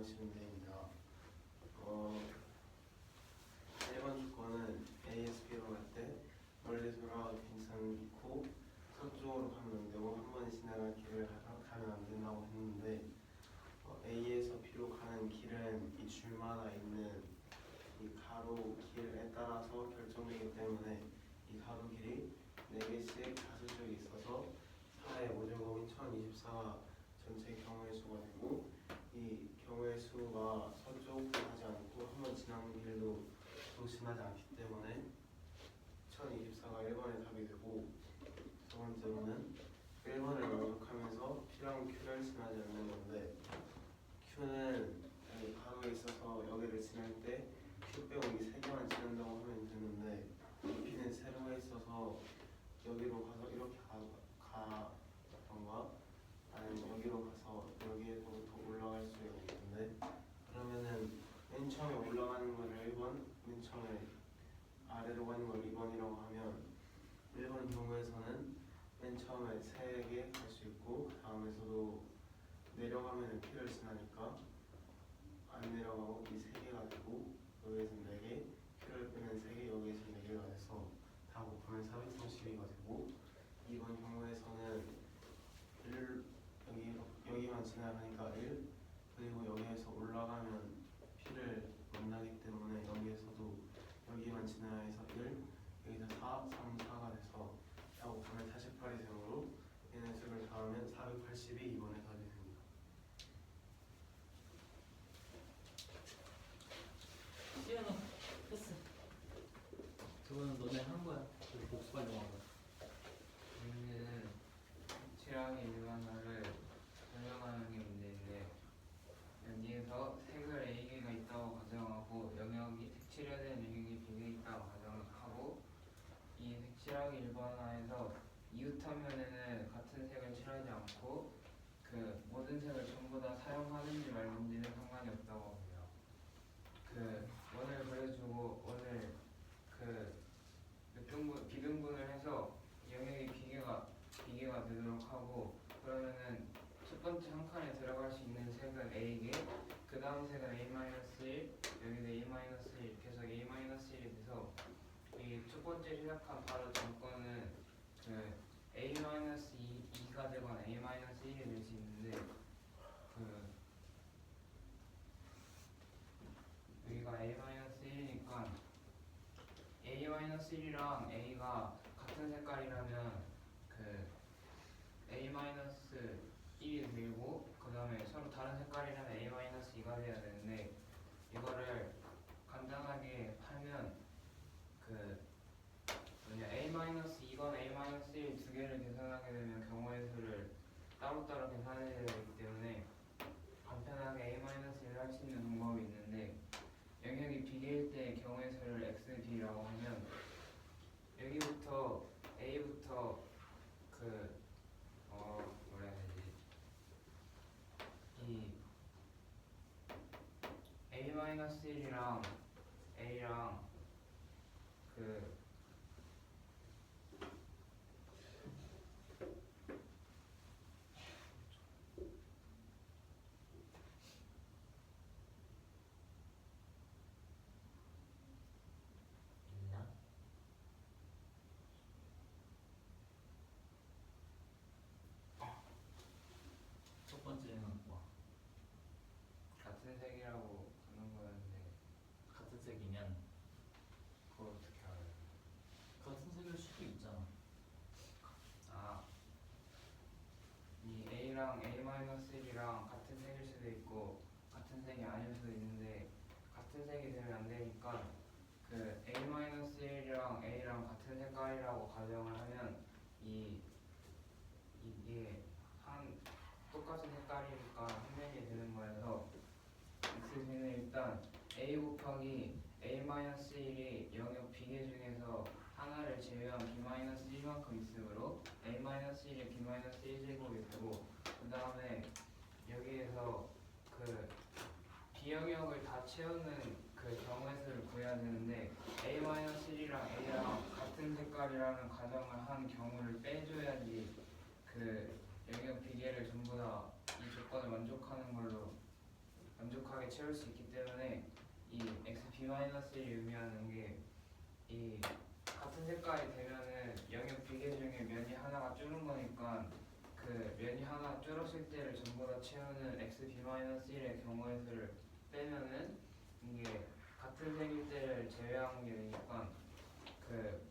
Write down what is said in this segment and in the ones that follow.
보시면 됩니다. 1번 조건은 A에서 B로 갈 때 멀리 돌아가도 괜찮고 서쪽으로 가면 안 되고 한 번에 지나갈 길을 가면 안 된다고 했는데 A에서 B로 가는 길은 이 줄마다 있는 이 가로 길에 따라서 결정되기 때문에 이 가로 길이 4개씩 다수적이 있어서 4의 모제곱인 1024가 전체 경우의 수가 되고 이 경우의 수가 서쪽으로 가지 않고 한 번 지나는 길도 또 지나지 않기 때문에 1024가 1번의 답이 되고, 두 번째로는 1번을 만족하면서 P랑 Q를 지나지 않는 건데, Q는 여기 가로에 있어서 여기를 지날 때 Q 빼고 이 3개만 지난다고 하면 되는데, P는 세로에 있어서 여기로 가서 이렇게 가던가 아니면 여기로 가서 여기에서부터 올라갈 수 있는데, 그러면은 맨 처음에 올라가는 거를 1번, 맨 처음에 아래로 가는 걸 2번이라고 하면 1번 경우에서는 맨 처음에 3개 갈 수 있고 그 다음에서도 내려가면 P를 지나니까 안 내려가고 이 3개가 되고 여기에서 4개, Q를 빼면 3개, 여기에서 4개가 돼서 다 곱하면 432가 되고, 2번 경우에서는 여기만 지나가니까 1, 그리고 여기에서 올라가면 P를 만나기 때문에 여기에서도 여기만 지나야 해서 1, 여기서 4, 3, 4가 돼서 다 곱하면 48이 되므로 얘네 수를 더하면 480이 2번에 답이 됩니다. 시연아 패스. 저거는 너네 한 거야. 복습하려고 한 거야. 문제는 색칠하기 일반화를 설명하는 게 문제인데, 여기에서 색을 A개가 있다고 가정하고 영역이 색칠해야 되는 영역이 B개 있다고 가정하고, 이 색칠하기 일반화에서 이웃화면에는 같은 색을 칠하지 않고 그 모든 색을 전부 다 사용하는지 말는지는 상관이 없다고 합니다. 그 원을 그려주고 원을 비등분을 해서 영역이 B개가 되도록 하고, 그러면은 첫 번째 한 칸에 들어갈 수 있는 색은 A개, 그 다음 색은 A-1, 여기도 A-1 이렇게 해서 A-1이 돼서 이 첫 번째 시작한 바로 전거는 그 A-2가 되거나 A-1이 될 수 있는데, 여기가 A-1이니까 A-1이랑 A가 같은 색깔이라면 그 A-1이 되고, 그 다음에 서로 다른 색깔이라면 A-2가 돼야 되는데, 이거를 간단하게 하면 A-2건 A-1 두 개를 계산하게 되면 경우의 수를 따로따로 계산해야 되기 때문에 간편하게 A-1을 할 수 있는 방법이 있는데, 영역이 B개일 때 경우의 수를 XB라고 하면 여기부터 A부터 뭐라 해야 되지? 이 A-1이랑 A랑 있나? 첫 번째는 뭐 같은 색이라고 하는 거였는데, 같은 색이면 그걸 어떻게 알아요? 같은 색일 수도 있잖아. 이 A랑 A-1이랑 같은 색일 수도 있고 같은 색이 아닐 수도 있는데, 같은 색이 되면 안 되니까 그 A-1이랑 A랑 같은 색깔이라고 가정을 하면 이게 똑같은 색깔이니까 한 면이 되는 거여서 X는 일단 A 곱하기 A-1이 영역 B개 중에서 하나를 제외한 B-1만큼 있으므로 A-1이 B-1제곱이 되고, 그 다음에 여기에서 그 B영역을 다 채우는 그 경우의 수를 구해야 되는데, A-1이랑 A랑 같은 색깔이라는 가정을 한 경우를 빼줘야지 그 영역 B개를 전부 다 이 조건을 만족하는 걸로 만족하게 채울 수 있기 때문에 이 XB-1을 의미하는 게 이 같은 색깔이 되면은 영역 비계 중에 면이 하나가 줄는 거니까 그 면이 하나 줄었을 때를 전부 다 채우는 XB-1의 경우의 수를 빼면은 이게 같은 색일 때를 제외한 게 되니까 그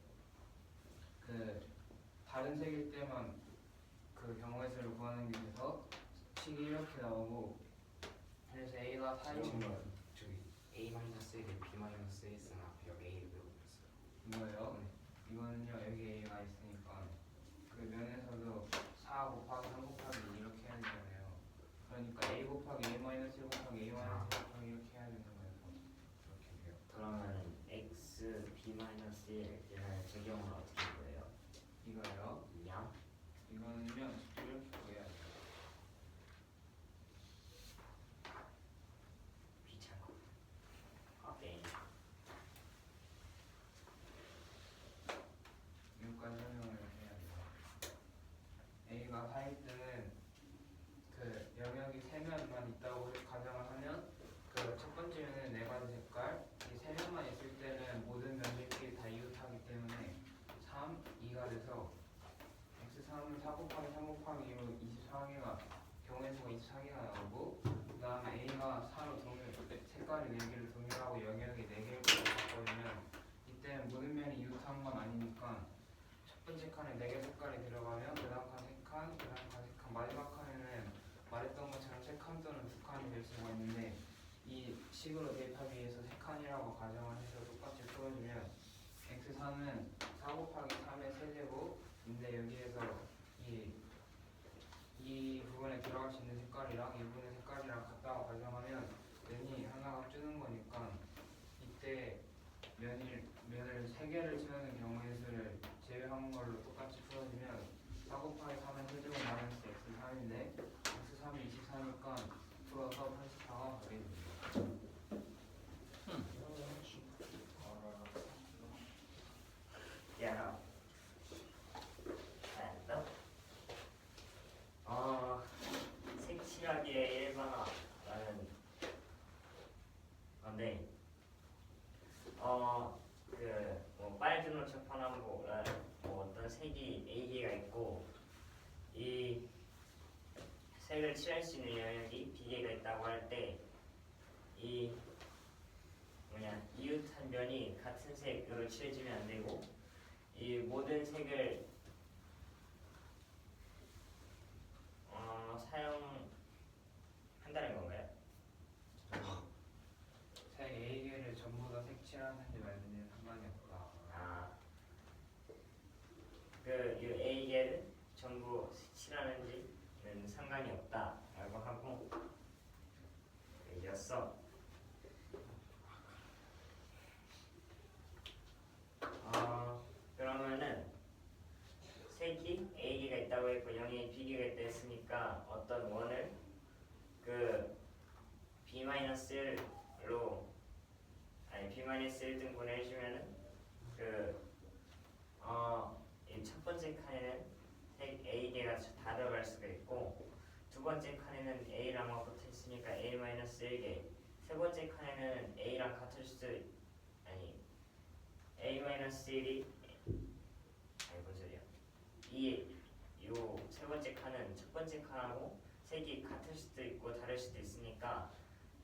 다른 색일 때만 그 경우의 수를 구하는 게 돼서 식이 이렇게 나오고 그래서 A가 4인 저기 A-1에 B-1쓰나 여기 A를 외워버렸어요. 이거예요. 이거는요 여기 A가 있으니까 그 면에서도 4 곱하기 3 곱하기 2 이렇게 해야 되잖아요. 그러니까 A 곱하기 A-1 곱하기 A-1 곱하기 이렇게 해야 되는 거예요. 그렇게 돼요. 그러면 X, B-1을 적용을 어떻게 할 거예요? 이거요. 양? 이거는요 이렇게 구해야 돼요. 귀찮고. 오케이. 여기까지 설명을 해야 돼요. A가 4일 때는 그 영역이 3면만 있다고 가정을 하면 그 첫 번째는 4가지 색깔 이 3면만 있을 때는 모든 면들끼리 다 이웃하기 때문에 3, 2가 돼서 X3은 4 곱하기 3 곱하기 2로 24개가 경우의 수가 24개가 나오고 그 다음에 A가 4로 색깔이 4개를 동일하고 영역이 4개일 거라고 바꿔주면 이때는 모든 면이 이웃한 건 아니니까 첫 번째 칸에 4개 색깔이 들어가면 그 다음 칸 3칸, 그 다음 칸 3칸 마지막 칸에는 말했던 것처럼 3칸 또는 2칸이 될 수가 있는데 이 식으로 대입하기 위해서 3칸이라고 가정을 해서 똑같이 풀어주면 X3은 4 곱하기 3의 세제곱인데 여기에서 이 부분에 들어갈 수 있는 색깔이랑 이 부분의 색깔이랑 같다고 가정하면 면이 하나가 뜨는 거니까 이때 면을 3개를 채우는 경우의 수를 제외한 걸로 똑같이 풀어주면 4 곱하기 3의 세제곱 마이너스 X3인데 X3이 24니까 풀어서 84가 가게 됩니다. 야. 잘했다. 색칠하기의 일반화라는 건데, 뭐 빨주노 첫판함보라는 뭐 어떤 색이 A개가 있고, 이 색을 칠할 수 있는 영역이 B개가 있다고 할 때, 이 이웃한 면이 같은 색으로 칠해지면 안 되고, 이 모든 색을 사용한다는 건가요? 색 A개를 전부 다 색칠하는지 말는지는 상관이 없다. 이 A개를 전부 색칠하는지는 상관이 없다라고 하고 이겼어. 그러면은 색이 A개가 있다고 했고 영역이 B개가 있다 했으니까 어떤 원을 그 B-1로 B-1등분을 해주면은 이 첫 번째 칸에는 색 A개가 다 들어갈 수가 있고 두 번째 칸에는 A랑 붙어 있으니까 A-1개 세 번째 칸에는 A랑 같을 수도 A-1이 뭔 소리야? 요 세 번째 칸은 첫 번째 칸하고 색이 같을 수도 있고 다를 수도 있으니까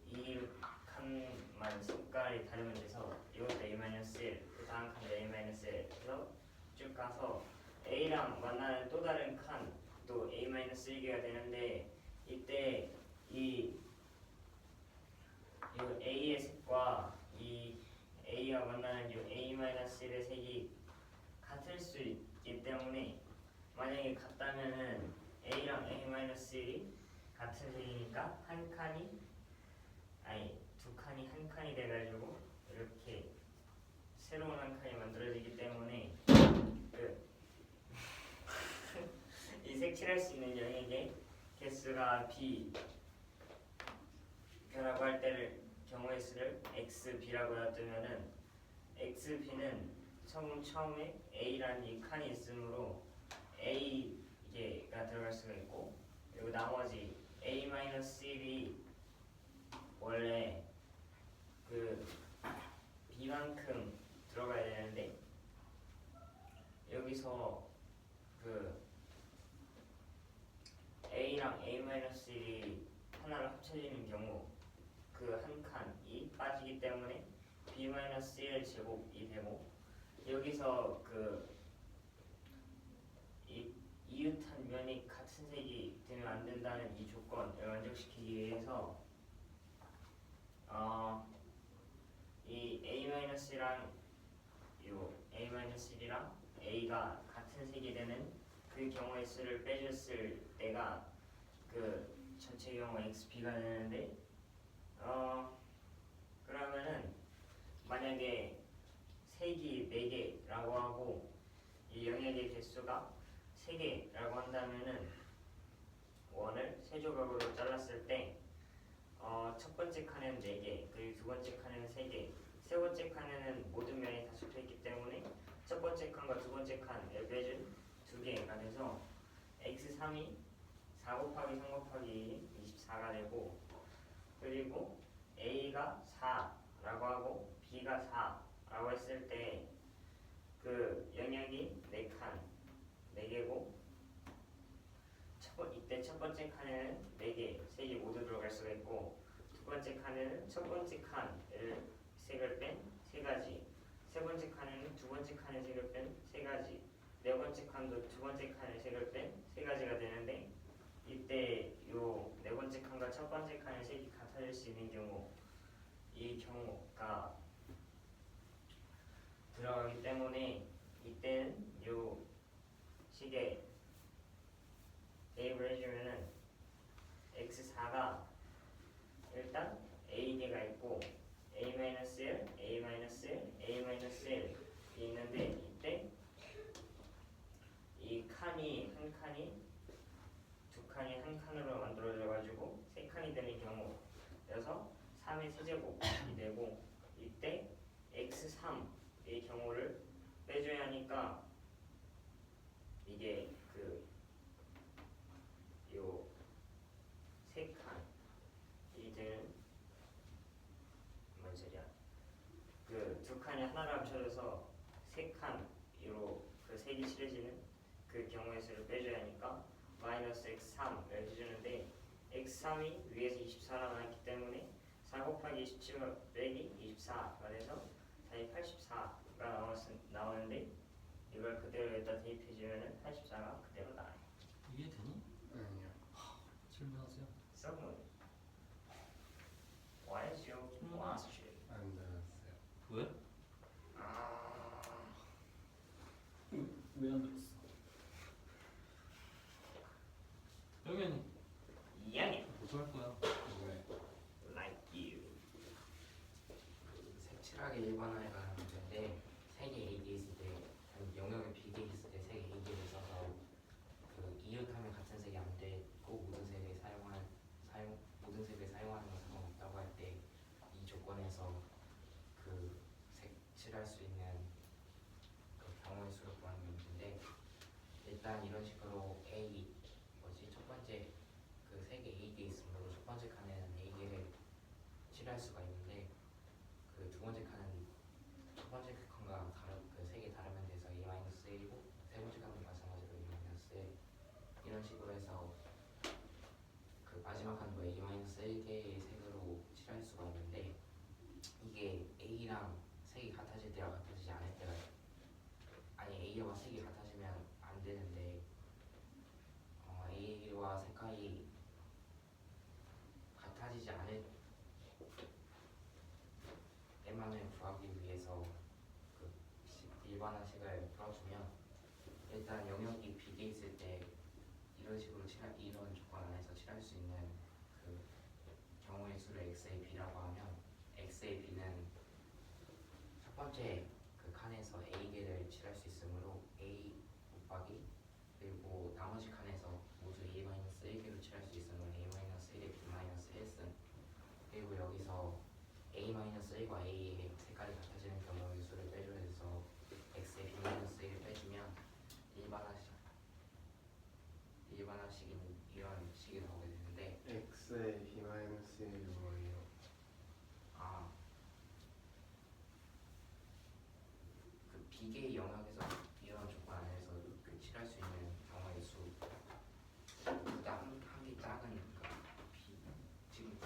이 칸만 색깔이 다르면 돼서 이것도 A-1, 그 다음 칸도 A-1 해서 쭉 가서 A랑 만나는 또 다른 칸 또 A-1개가 되는데 이때 이 A의 색과 이 A와 만나는 이 A-1의 색이 같을 수 있기 때문에 만약에 같다면은 A랑 A-1이 같은 색이니까 두 칸이 한 칸이 돼가지고 이렇게 새로운 한 칸이 만들어지기 때문에 이 색칠할 수 있는 영역의 개수가 B라고 할 때를 경우의 수를 XB라고 놔두면은 XB는 처음에 A라는 이 칸이 있으므로 A개가 들어갈 수가 있고 그리고 나머지 A-1이 합쳐지는 경우 그 한 칸이 빠지기 때문에 b-1 제곱이 되고 여기서 그 이웃한 면이 같은 색이 되면 안 된다는 이 조건을 만족시키기 위해서 이 a-랑 요 a-1이랑 a가 같은 색이 되는 그 경우의 수를 빼줬을 때가 그 전체 경우 xp가 되는데 그러면은 만약에 색이 4개라고 하고 이 영역의 개수가 3개라고 한다면은 원을 세 조각으로 잘랐을 때 첫 번째 칸에는 4개, 그리고 두 번째 칸에는 3개, 세 번째 칸에는 모든 면이 다 접혀있기 때문에 첫 번째 칸과 두 번째 칸을 빼준 2개가 돼서 x3이 4 곱하기 3 곱하기 24가 되고 그리고 a가 4라고 하고 b가 4라고 했을 때 그 영역이 4칸, 4개고 이때 첫 번째 칸에는 4개, 3개 모두 들어갈 수가 있고 두 번째 칸에는 첫 번째 칸을 색을 뺀 3가지 세 번째 칸에는 두 번째 칸의 색을 뺀 3가지 네 번째 칸도 두 번째 칸의 색을 뺀 3가지가 되는데 이때 요 네 번째 칸과 첫 번째 칸의 색이 같아질 수 있는 경우 이 경우가 들어가기 때문에 이때는 요 식에 대입을 해주면은 x4가 일단 a개가 있고 a-1, a-1, a-1이 있는데 이때 이 칸이 한 칸이 두 칸이 한 칸으로 만들어져 가지고 세 칸이 되는 경우여서 3의 세제곱이 되고 이때 x3의 경우를 빼줘야 하니까 이게 그 요 세 칸이 되는 뭔 소리야? 그 두 칸이 하나로 합쳐져서 세 칸으로 그 색이 칠해지는 그 경우의 수를 빼줘야 하니까 마이너스 x3을 해주는데 x3이 위에서 24가 나왔기 때문에 4 곱하기 27 빼기 24가 돼서 484가 나오는데 이걸 그대로 여기다 대입해주면 84가 그대로 나와요. 이게 되니? 아니요. 질문하세요. Someone, what is your question? 안 들었어요. 왜? 왜 안 들었어? 영현이 양해, 뭐할 거야? 왜? like you. 색칠하게 일반화해 가는 문제인데 색이 A 있을 때 아니 영역이 B게 있을 때 색이 A를 써서 그 이웃하면 같은 색이 안 돼. 꼭 모든 색을 모든 색을 사용하는 건 상관없다고 할 때 이 조건에서 그 색칠할 수 있는 그 경우의 수를 구하는 문제인데 일단 이런 식으로 첫 번째 그 색이 A게 있으므로 첫 번째 칸에는 A를 칠할 수가 있는데 그 두 번째 칸은 첫 번째 칸과 그 색이 다르면 돼서 A-1이고 세 번째 칸은 마찬가지로 A-1 이런 식으로 해서 그 마지막 칸도 A-1개의 색으로 칠할 수가 있는데 이게 A랑 색이 같아질 때와 같아지지 않을 때가 아니 A와 색이 같아지면 안 되는데 A와 색깔이 같아지지 않을 때만을 구하기 위해서 그 일반화식을 풀어주면 일단 영역이 B게 있을 때 이런 식으로 이런 조건 안에서 칠할 수 있는 그 경우의 수를 XAB라고 하면 XAB는 첫 번째 그 칸에서 A개를 칠할 수 있으므로 A 곱하기 그리고 나머지 칸에서 모두 A-1개로 칠할 수 있으므로 A-1의 B-1은 그리고 여기서 A-1과 A의 색깔이 같아지는 경우의 수를 빼줘야 해서 X의 B-1을 빼주면 일반화식인 이런 식이 나오게 되는데 x의 b-1이 뭐예요? 그 B개의 영역에서 이런 조건 안에서 그 칠할 수 있는 경우의 수 한개 작은 그러니까 지금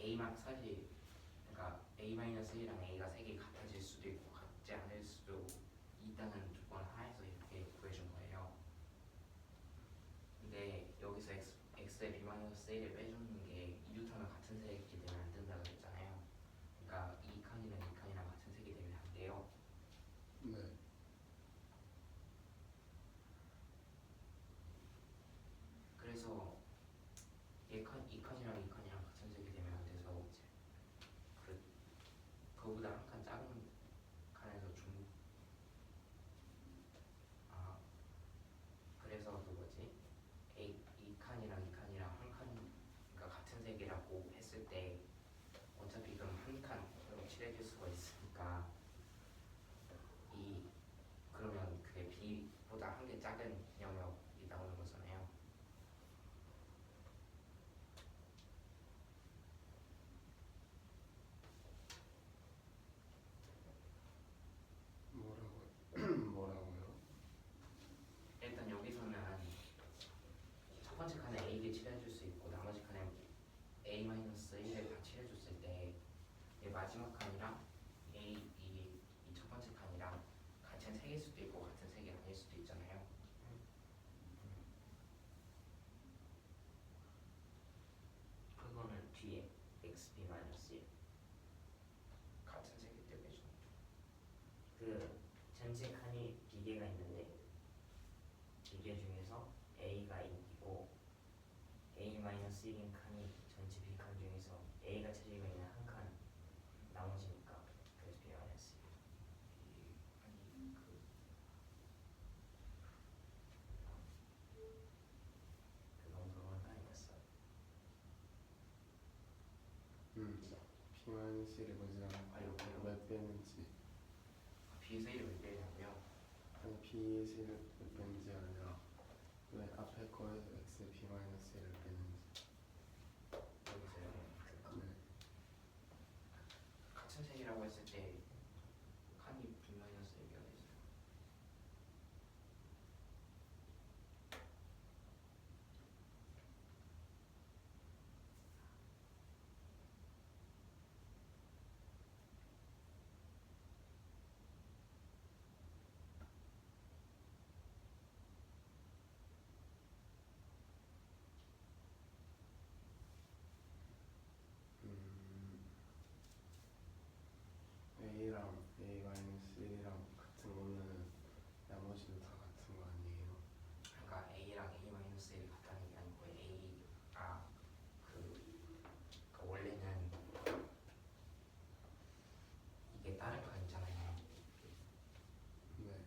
A만 사실 그러니까 A-1이랑 A가 색이 같아질 수도 있고 같지 않을 수도 있다는 조건 하에서 이렇게 구해준 거예요. 근데 여기서 X에 B-1을 빼주는 게 이루터는 같은 색이 되면 안 된다고 했잖아요. 그러니까 이 칸이랑 이 칸이랑 같은 색이 되면 안 돼요. 네. 그래서 이 칸이랑 이 칸이랑 같은 색이 되면 안 돼서 이제 그거보다 한 칸 작은 칸에서 그래서 그거지 이 칸이랑 이 칸이랑 한 칸 그러니까 같은 색이라고 했을 때 어차피 그럼 한 칸으로 칠해질 수가 있으니까 그러면 그게 B보다 한 개 작은 영역이 나오는 거잖아요. 뭐라고요? 일단 여기서는 첫 번째 칸에 A를 칠해줄 수 있고 나머지 칸에 A-1을 다 칠해줬을 때 이 마지막 칸이랑 이 첫 번째 칸이랑 같은 색일 수도 있고 같은 색이 아닐 수도 있잖아요. 그거는 뒤에 XB-1 같은 색일 때 빼주는 거. 그 전체 칸이 비계가 있는데 비계 중에서 A가 이기고 A-1인 칸이 전체 B칸 중에서 A가 차지고 있는 한 칸 나머지니까 그래서 B-1 그 정도로는 아니었어요. B-1을 보지 않고 몇 빼는지. B에서 1을 왜 빼냐고요? 아니 B-1을 몇 빼는지 아니라 왜 앞에 거에서 X B-1을 빼는지. 여기서요. 네. 같은 색이라고 했을 때 칸이 B-1가 있어요. A랑 A-1이랑 같은 거는 나머지도 다 같은 거 아니에요? 그러니까 A랑 A-1이 같다는 게 아니고 A가 원래는 이게 다른 칸이잖아요. 네.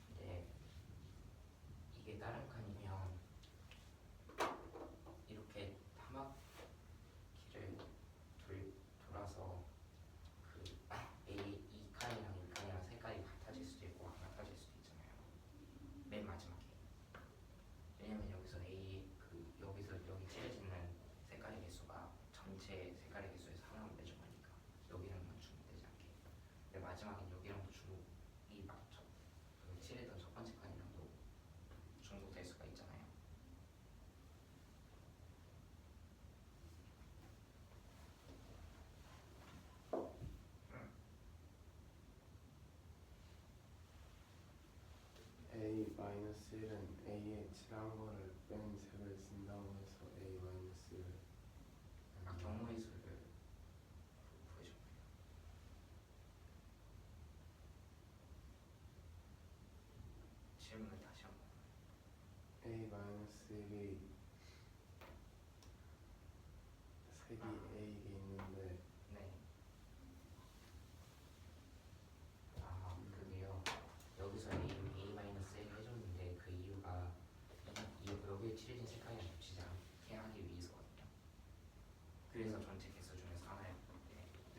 근데 이게 다른 칸이면 이렇게 타막키를 돌아서 이 칸이랑 이 칸이랑 색깔이 같아질 수도 있고 안 같아질 수도 있잖아요. 맨 마지막에. 왜냐면 여기서 여기 칠해지는 색깔의 개수가 전체 색깔의 개수에서 하나만 빼준 거니까 여기랑만 중복되지 않게. 근데 마지막엔 여기랑도 중복이 맞죠. 칠했던 첫 번째 칸이랑도 중복될 수가 있잖아요. A-1은 A에 칠한 거를 뺀 색을 쓴다고 해서 A-1을 경우의 수를 구해준 거예요. 질문을 다시 한번. A-1이 색이 A에 있는데 네. 그게요. 여기서 A-1을 해줬는데 그 이유가 여기에 칠해진 색깔이랑 겹치지 않게 하기 위해서거든요. 그래서 전체 개수 중에서 하나를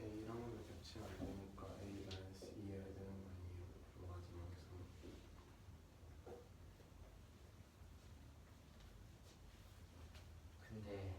A랑도 겹치면 안 되니까 A-2해야 되는 거 아니에요? 그 마지막에서. 근데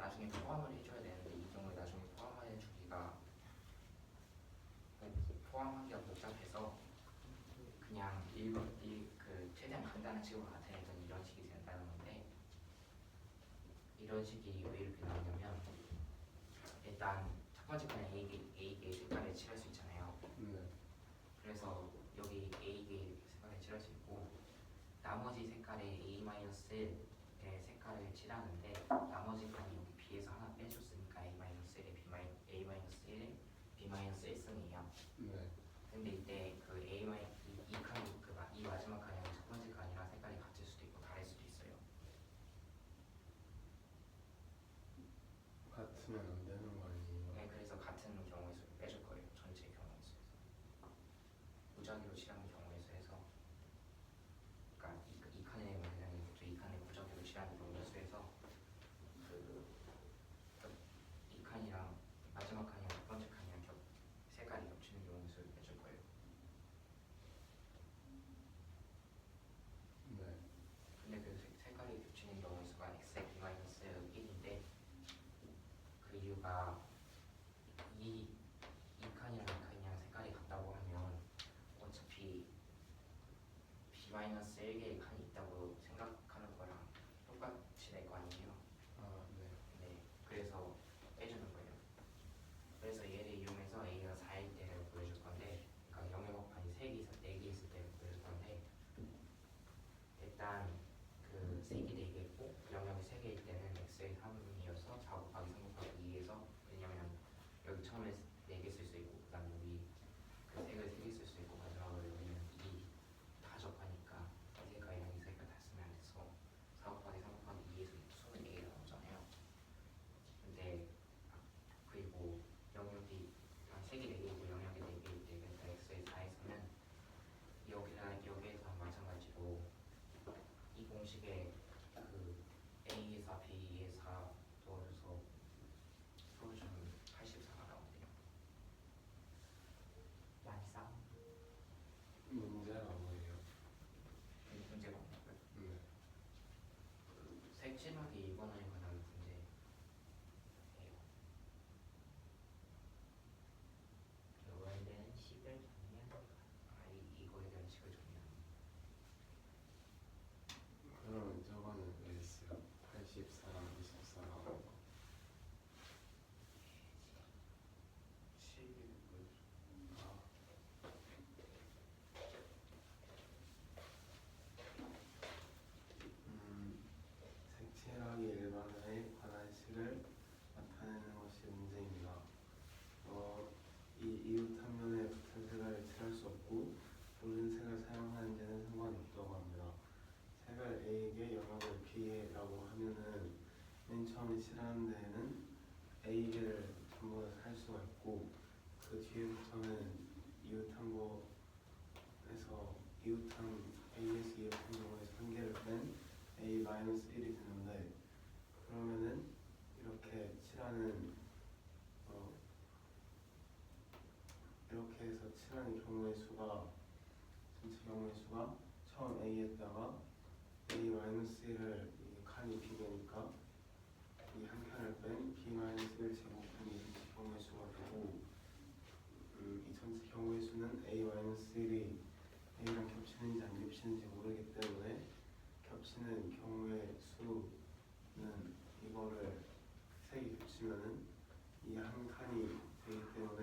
나중에 포함을 해줘야 되는데 이 경우에 나중에 포함해 주기가 포함하기가 복잡해서 그냥 그 최대한 간단한 식으로 나타내던 이런 식이 된다는 건데 이런 식이 왜 이렇게 나오냐면 일단 첫 번째 칸에 A개 색깔을 칠할 수 있잖아요. 네. 그래서 여기 A개 색깔을 칠할 수 있고 나머지 색깔에 A-의 색깔을 칠하는데 나머지 칸이 여기 B에서 하나 빼줬으니까 A-1에 A-1에 B-1승이에요. 네. 근데 이때 그 이 마지막 칸이랑 첫 번째 칸이랑 색깔이 같을 수도 있고 다를 수도 있어요. 같으면 안 되는 거 아니에요? 네, 그래서 같은 경우의 수를 빼줄 거예요. 전체 경우의 수에서 무작위로 칠하는 경우의 수에서 그러니까 이 칸에 만약에 이 칸에 무작위로 칠하는 경우의 수에서 이 칸이랑 마지막 칸이랑 첫 번째 칸이랑 색깔이 겹치는 경우의 수를 빼줄 거예요. 네. 근데 그 색깔이 겹치는 경우의 수가 x의 b-1인데 그 이유가 이 칸이랑 이 칸이랑 색깔이 같다고 하면 어차피 b-1개의 칸이 있다고 생각하는 거랑 똑같이 될 거 아니에요. 아, 네. 네, 그래서 빼주는 거예요. 그래서 얘를 이용해서 A가 4일 때를 보여줄 건데 그러니까 영역 곱하기 3개 있을 4개 있을 때를 보여줄 건데 일단 그 색이 4개고 영역이 3개일 때는 x의 3이어서 4 곱하기 3 곱하기 2에서 왜냐면 여기 처음에 4개 쓸 수 있고 그 다음 여기 그 색을 3개 쓸 수 있고 마지막으로 여기는 2 다 접하니까 이 색깔이랑 이 색깔 다 쓰면 안 돼서 4 곱하기 3 곱하기 2에서 24개가 나오잖아요. 근데 그리고 영역이 3개 4개이고 영역이 4개일 때 그러니까 x의 4에서는 여기에서 마찬가지로 이 공식에 그 A의 4, B의 4 넣어줘서 풀어주면 84가 나오네요. 많이 싸? 문제가 뭐예요? 문제가 없나요? 네. 색칠하기 2번에 관한 문제예요. 이거에 대한 식을 정리하는 이거에 대한 식을 정리하는 그러면 저거는 왜 했어요? 84랑 24 나오는 거. 식이 보여줘. 아. 색칠하기 일반에 관한 식을 나타내는 것이 문제입니다. 이 이웃 한 면에 같은 색을 칠할 수 없고 모든 색을 사용하는지는 상관이 없다고 합니다. 색을 A에게 영역을 B라고 하면은 맨 처음에 칠하는 데에는 A개를 전부 다 살 수가 있고 그 뒤에부터는 이웃한 거에서 이웃한 A에서 이웃한 경우에서 한 개를 뺀 A-1이 되는데 그러면은 이렇게 칠하는 이렇게 해서 칠하는 경우의 수가 전체 경우의 수가 처음 A에다가 A-1을 이 칸이 비교니까 이 한 칸을 뺀 B-1 제곱은 이 전체 경우의 수가 되고 이 전체 경우의 수는 A-1이 A랑 겹치는지 안 겹치는지 모르기 때문에 겹치는 경우의 수는 이거를 색이 겹치면은 이 한 칸이 되기 때문에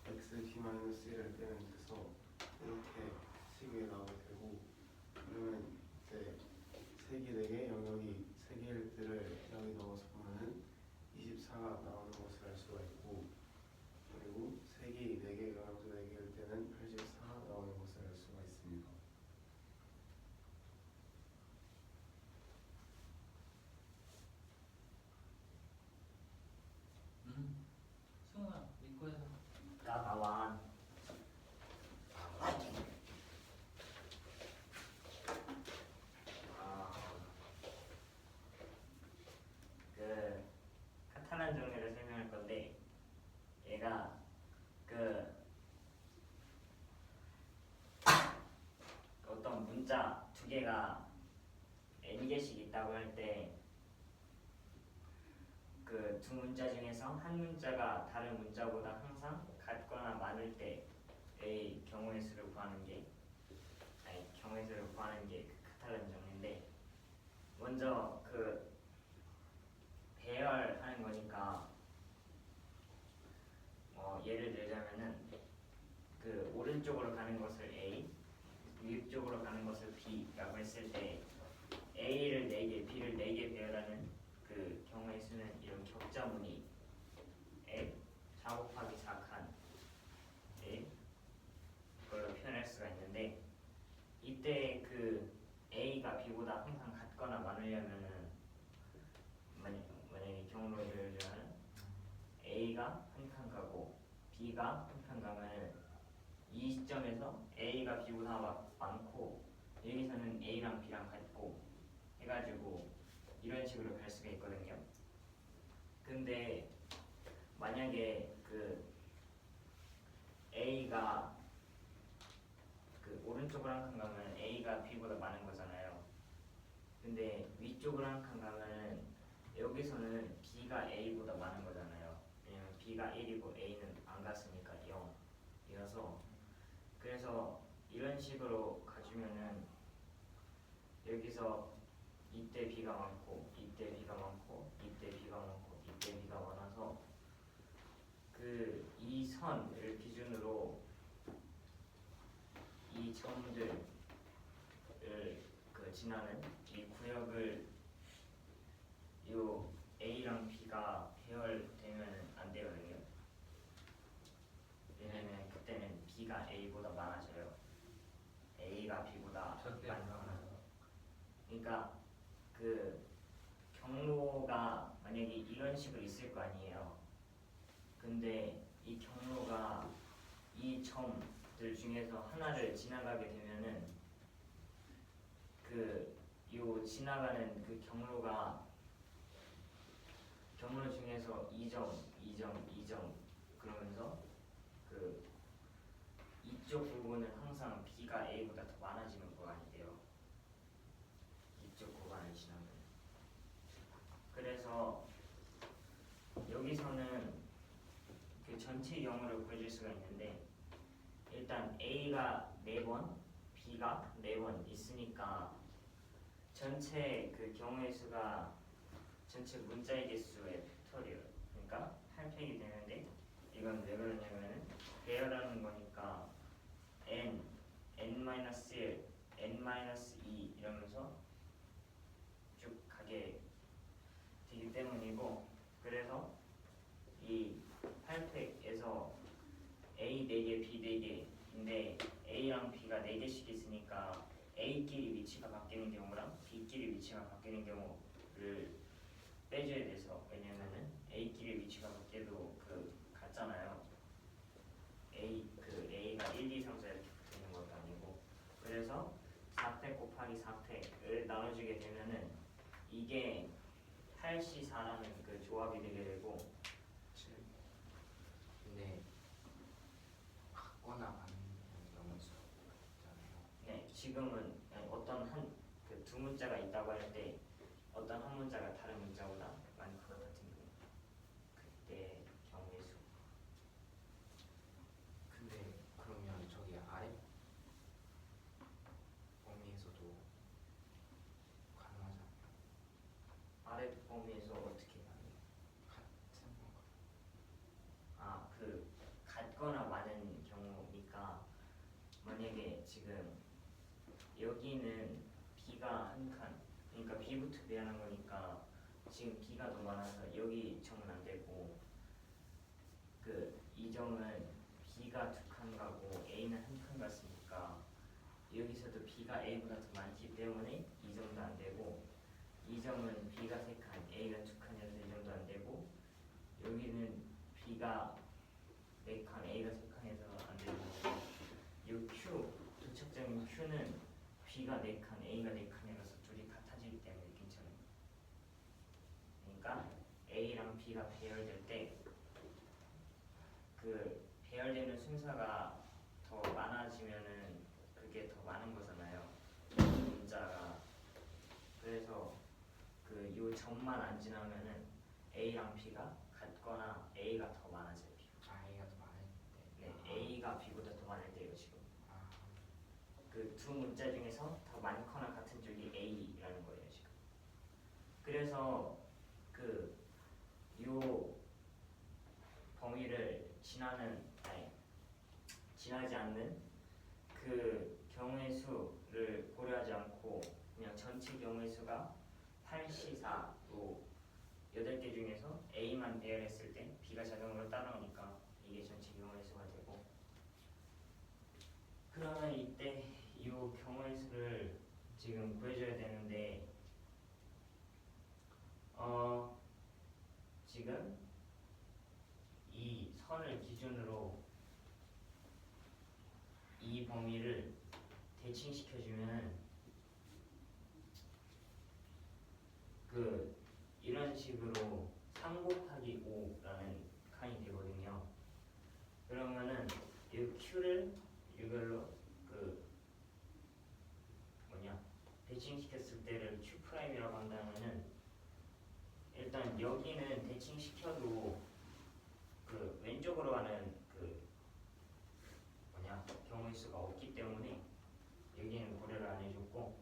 x b-1을 빼면 돼서 이렇게 식이 나오게 되고 그러면 이제 색이 4개, 영역이 3개일 때를 여기 넣어서 보면은 24가 나오는 것을 알 수가 있고 그리고 색이 4개, 영역도 4개일 때는 84가 나오는 것을 알 수가 있습니다. 승우야 네 거야. 까마완. 그 카탈란 정리를 설명할 건데 얘가 그 어떤 문자 2개가 n개씩 있다고 할 때 그 그 두 문자 중에서 한 문자가 다른 문자보다 항상 같거나 많을 때의 경우의 수를 구하는 게 경우의 수를 구하는 게 카탈란 정리인데 먼저 그 배열하는 거니까 예를 들자면은 그 오른쪽으로 가는 것을 A, 위쪽으로 가는 것을 B라고 했을 때 A를 4개, B를 4개 배열하는 그 경우의 수는 이런 격자무늬 4 곱하기 4칸 그걸로 표현할 수가 있는데 이때 그 A가 B보다 항상 같거나 많으려면은 만약에 경우로 예를 들면 A가 한 칸 가고 B가 한 칸 가면은 이 시점에서 A가 B보다 많고 여기서는 A랑 B랑 같고 해가지고 이런 식으로 갈 수가 있거든요. 근데 만약에 그 A가 그 오른쪽으로 한 칸 가면 A가 B보다 많은 거잖아요. 근데 위쪽으로 한 칸 가면은 여기서는 B가 A보다 많은 거잖아요. 왜냐면 B가 1이고 A는 안 갔으니까 0이어서 그래서 이런 식으로 가주면은 여기서 이때 B가 많고 이때 B가 많고 이때 B가 많고 이때 B가 많아서 그 이 선을 기준으로 이 점들을 그 지나는 이 구역을 요 A랑 B가 배열되면 안 되거든요. 왜냐면 그때는 B가 A보다 많아져요. A가 B보다 많거나. 그러니까 그 경로가 만약에 이런 식으로 있을 거 아니에요. 근데 이 경로가 이 점들 중에서 하나를 지나가게 되면은 그 요 지나가는 그 경로 중에서 2점, 2점, 2점 그러면서 그 이쪽 부분은 항상 B가 A보다 더 많아지는 구간이 돼요. 이쪽 구간을 지나면. 그래서 여기서는 그 전체 경우를 보여줄 수가 있는데 일단 A가 4번, B가 4번 있으니까 전체 그 경우의 수가 전체 문자의 개수의 팩토리얼 그러니까 8팩이 되는데 이건 왜 그러냐면은 배열하는 거니까 n, n-1, n-2 이러면서 쭉 가게 되기 때문이고 그래서 이 8팩에서 A 4개, B 4개인데 A랑 B가 4개씩 있으니까 A끼리 위치가 바뀌는 경우랑 B끼리 위치가 바뀌는 경우를 빼줘야 돼서 왜냐면은 A끼리 위치가 바뀌어도 그 같잖아요. A가 1, 2, 3, 4 이렇게 붙어있는 것도 아니고 그래서 4팩 곱하기 4팩을 나눠주게 되면은 이게 8C4라는 그 조합이 되게 되고 근데 같거나 많은 경우의 수 있잖아요. 네, 지금은 어떤 한 그 두 문자가 있다고 할 때 어떤 한 문자가 다른 문자보다 많거나 같은 경우 그때 경우의 수. 근데 그러면 저기 아래 범위에서도 가능하지 않나요? 아래 범위에서 어떻게 가요? 같은 건가? 그 같거나 많은 경우니까 만약에 지금 여기는 B가 한 칸, 그러니까 B부터 배열한 거니까 지금 B가 더 많아서 여기 점은 안 되고 그 이 점은 B가 2칸 가고 A는 한 칸 갔으니까 여기서도 B가 A보다 더 많기 때문에 이 점도 안 되고 이 점은 B가 3칸, A가 2칸이어서 이 점도 안 되고 여기는 B가 4칸, A가 3칸에서 안 되고 이 Q, 도착점인 Q는 B가 4칸, A가 4칸이라서 둘이 같아지기 때문에 괜찮아요. 그러니까 A랑 B가 배열될 때 그 배열되는 순서가 더 많아지면은 그게 더 많은 거잖아요. 문자가. 그래서 그 요 점만 안 지나면은 A랑 B가 같거나 A가 더 많아져요. B보다. A가 더 많은데. 네, A가 B보다 더 많을 때예요 지금. 아, 그 두 문자 중에서 더 많거나 같은 쪽이 A라는 거예요 지금. 그래서 그 요 범위를 지나지 않는 그 경우의 수를 고려하지 않고 그냥 전체 경우의 수가 8C4로 8개 중에서 A만 배열했을 때 B가 자동으로 따라오니까 이게 전체 경우의 수가 되고, 그러면 이때 이 경우의 수를 지금 구해줘야 되는데 지금 이 선을 기준으로 이 범위를 대칭시켜주면 그 이런 식으로 3 곱하기 5라는 칸이 되거든요. 그러면은 이 Q를 이걸로 그 대칭시켰을 때를 Q 프라임이라고 한다면은 일단 여기는 대칭시켜도 그 왼쪽으로 가는 그 경우의 수가 없기 때문에 여기는 고려를 안 해줬고,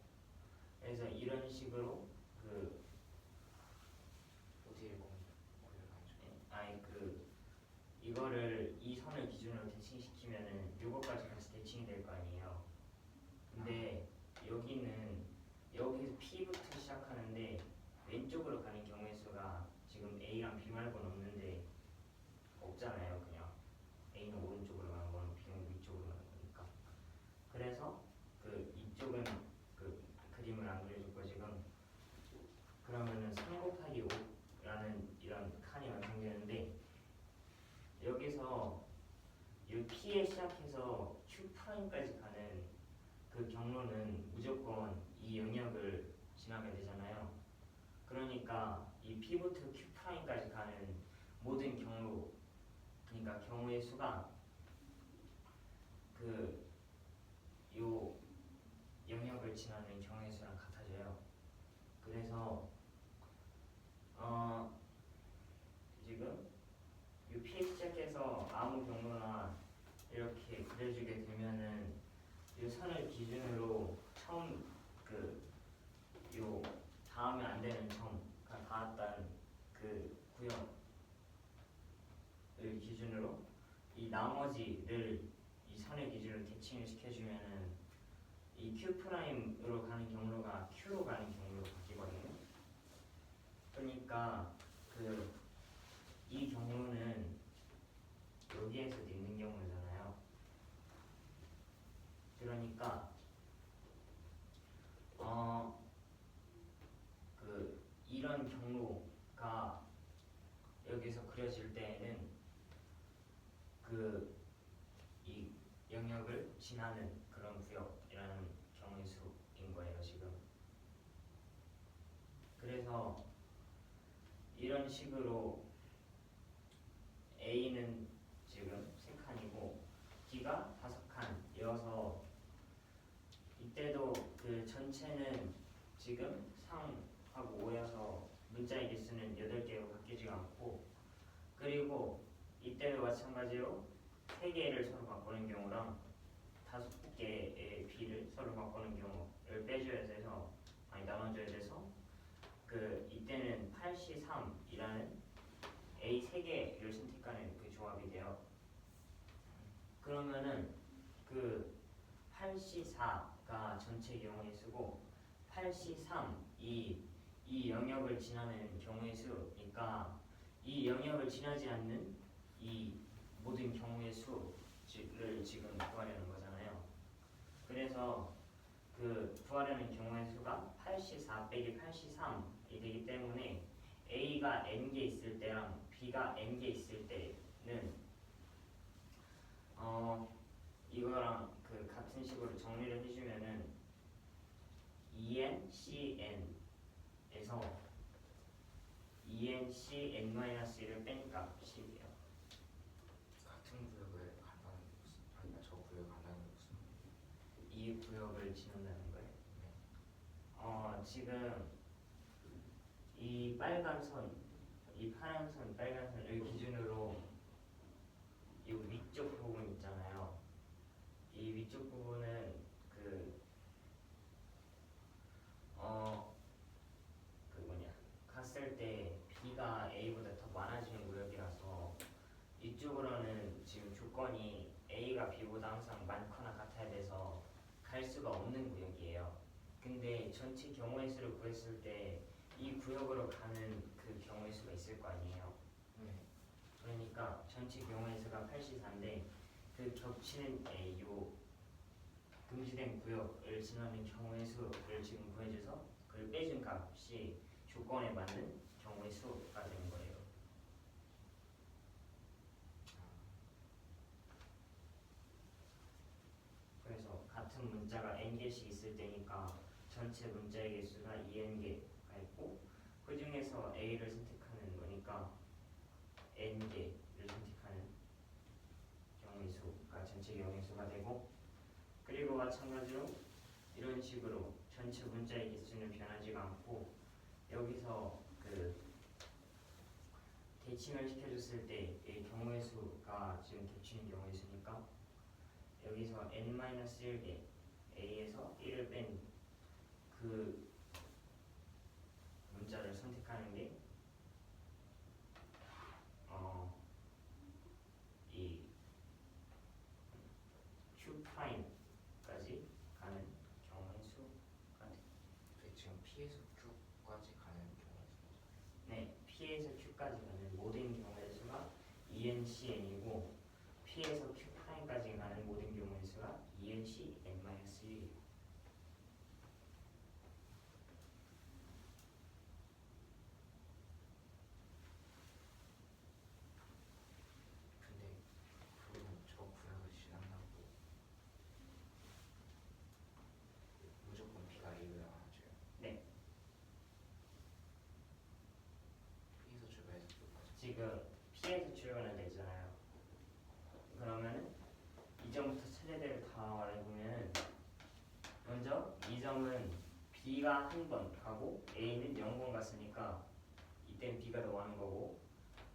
그래서 이런 식으로 그 어디를 고려를 안 줘? 아니 그 이거를 이 선을 기준으로 대칭시키면은 요거까지 같이 대칭이 될 거 아니에요. 근데 여기는 여기서 P부터 시작하는데 왼쪽으로 가는 경우의 수가 지금 A랑 B 말고는 없는데 없잖아요. 그냥 A는 오른쪽으로 가는 거는 B는 위쪽으로 가는 거니까. 그래서 그 이쪽은 그 그림을 안 그려줬고 지금 그러면은 3 곱하기 5라는 이런 칸이 완성되는데, 여기서 이 P에 시작해서 Q 프라임까지 가는 그 경로는 무조건 이 영역을 지나게 되잖아요. 그러니까 이 P부터 Q 프라임까지 가는 모든 경로, 그러니까 경우의 수가 그 요 영역을 지나는 경우의 수랑 같아져요. 그래서 지금 요 P에 시작해서 아무 경로나 이렇게 그려주게 되면은 요 선을 기준으로 처음 요 닿으면 안 되는 점가 닿았다는 그 구역을 기준으로 이 나머지를 이 선의 기준으로 대칭을 시켜주면은 이 Q 프라임으로 가는 경로가 Q로 가는 경로로 바뀌거든요. 그러니까 그 이 경로는 여기에서도 있는 경우잖아요. 그러니까 그 이런 경로가 여기서 그려질 때에는 그 이 영역을 지나는 그런 구역이라는 경우의 수인 거예요 지금. 그래서 이런 식으로 A는 지금 3칸이고 B가 5칸이어서 이때도 그 전체는 지금 3하고 5여서 문자의 개수는 8개로 바뀌지 않고, 그리고 이때도 마찬가지로 3개를 서로 바꾸는 경우랑 5개의 B를 서로 바꾸는 경우를 빼줘야 돼서 나눠줘야 돼서 그 이때는 8C3이라는 A 3개를 선택하는 그 조합이 돼요. 그러면은 그 8C4가 전체 경우의 수고 8C3 이 영역을 지나는 경우의 수니까 이 영역을 지나지 않는 이 모든 경우의 수를 지금 구하려는 거잖아요. 그래서 그 구하려는 경우의 수가 8C4 빼기 8C3이 되기 때문에 A가 n개 있을 때랑 B가 n개 있을 때는 이거랑 그 같은 식으로 정리를 해주면은 EN, CN에서 EN, CN-1을 빼니까 10이에요. 같은 구역을 간다는 게 무슨? 아니다, 저 구역 간다는 게 무슨? 이 구역을 지난다는 거예요. 지금 이 빨간 선 이 파란 선, 빨간 선을 기준으로 이 위쪽 부분 있잖아요. 이 위쪽 부분은 갔을 때 B가 A보다 더 많아지는 구역이라서 이쪽으로는 지금 조건이 A가 B보다 항상 많거나 같아야 돼서 갈 수가 없는 구역이에요. 근데 전체 경우의 수를 구했을 때 이 구역으로 가는 그 경우의 수가 있을 거 아니에요. 그러니까 전체 경우의 수가 84인데 그 겹치는 요 금지된 구역을 지나는 경우의 수를 지금 구해줘서 그걸 빼준 값이 조건에 맞는 경우의 수가 되는 거예요. 그래서 같은 문자가 n개씩 있을 때니까 전체 문자의 개수가 2n개가 있고 그 중에서 a를 선택하는 거니까 n개를 선택하는 경우의 수가 전체 경우의 수가 되고, 그리고 마찬가지로 이런 식으로 전체 문자의 개수는 변하지가 않고 여기서 대칭을 시켜줬을 때 이 경우의 수가 지금 겹치는 경우의 수니까 여기서 n-1개 a에서 1을 뺀 그 문자를 선택하는 게 이 Q'까지 가는 경우의 수가 돼요. 지금 P에서 Q까지 가는 경우의 수죠. 네, P에서 Q까지 가는 모든 경우의 수가 ENCN이고 P에서 Q'까지 가는 모든 경우의 수가 ENCN-1이에요. 근데 그러면 저 구역을 지난다고 무조건 B가 A를 나눠줘요. 네, P에서 출발해서 Q까지. 지금 P에서 출발은 되잖아요. 그러면은 이 점부터 차례대로 다 말해보면 먼저 이 점은 B가 한 번 가고 A는 0번 갔으니까 이땐 B가 더 많은 거고,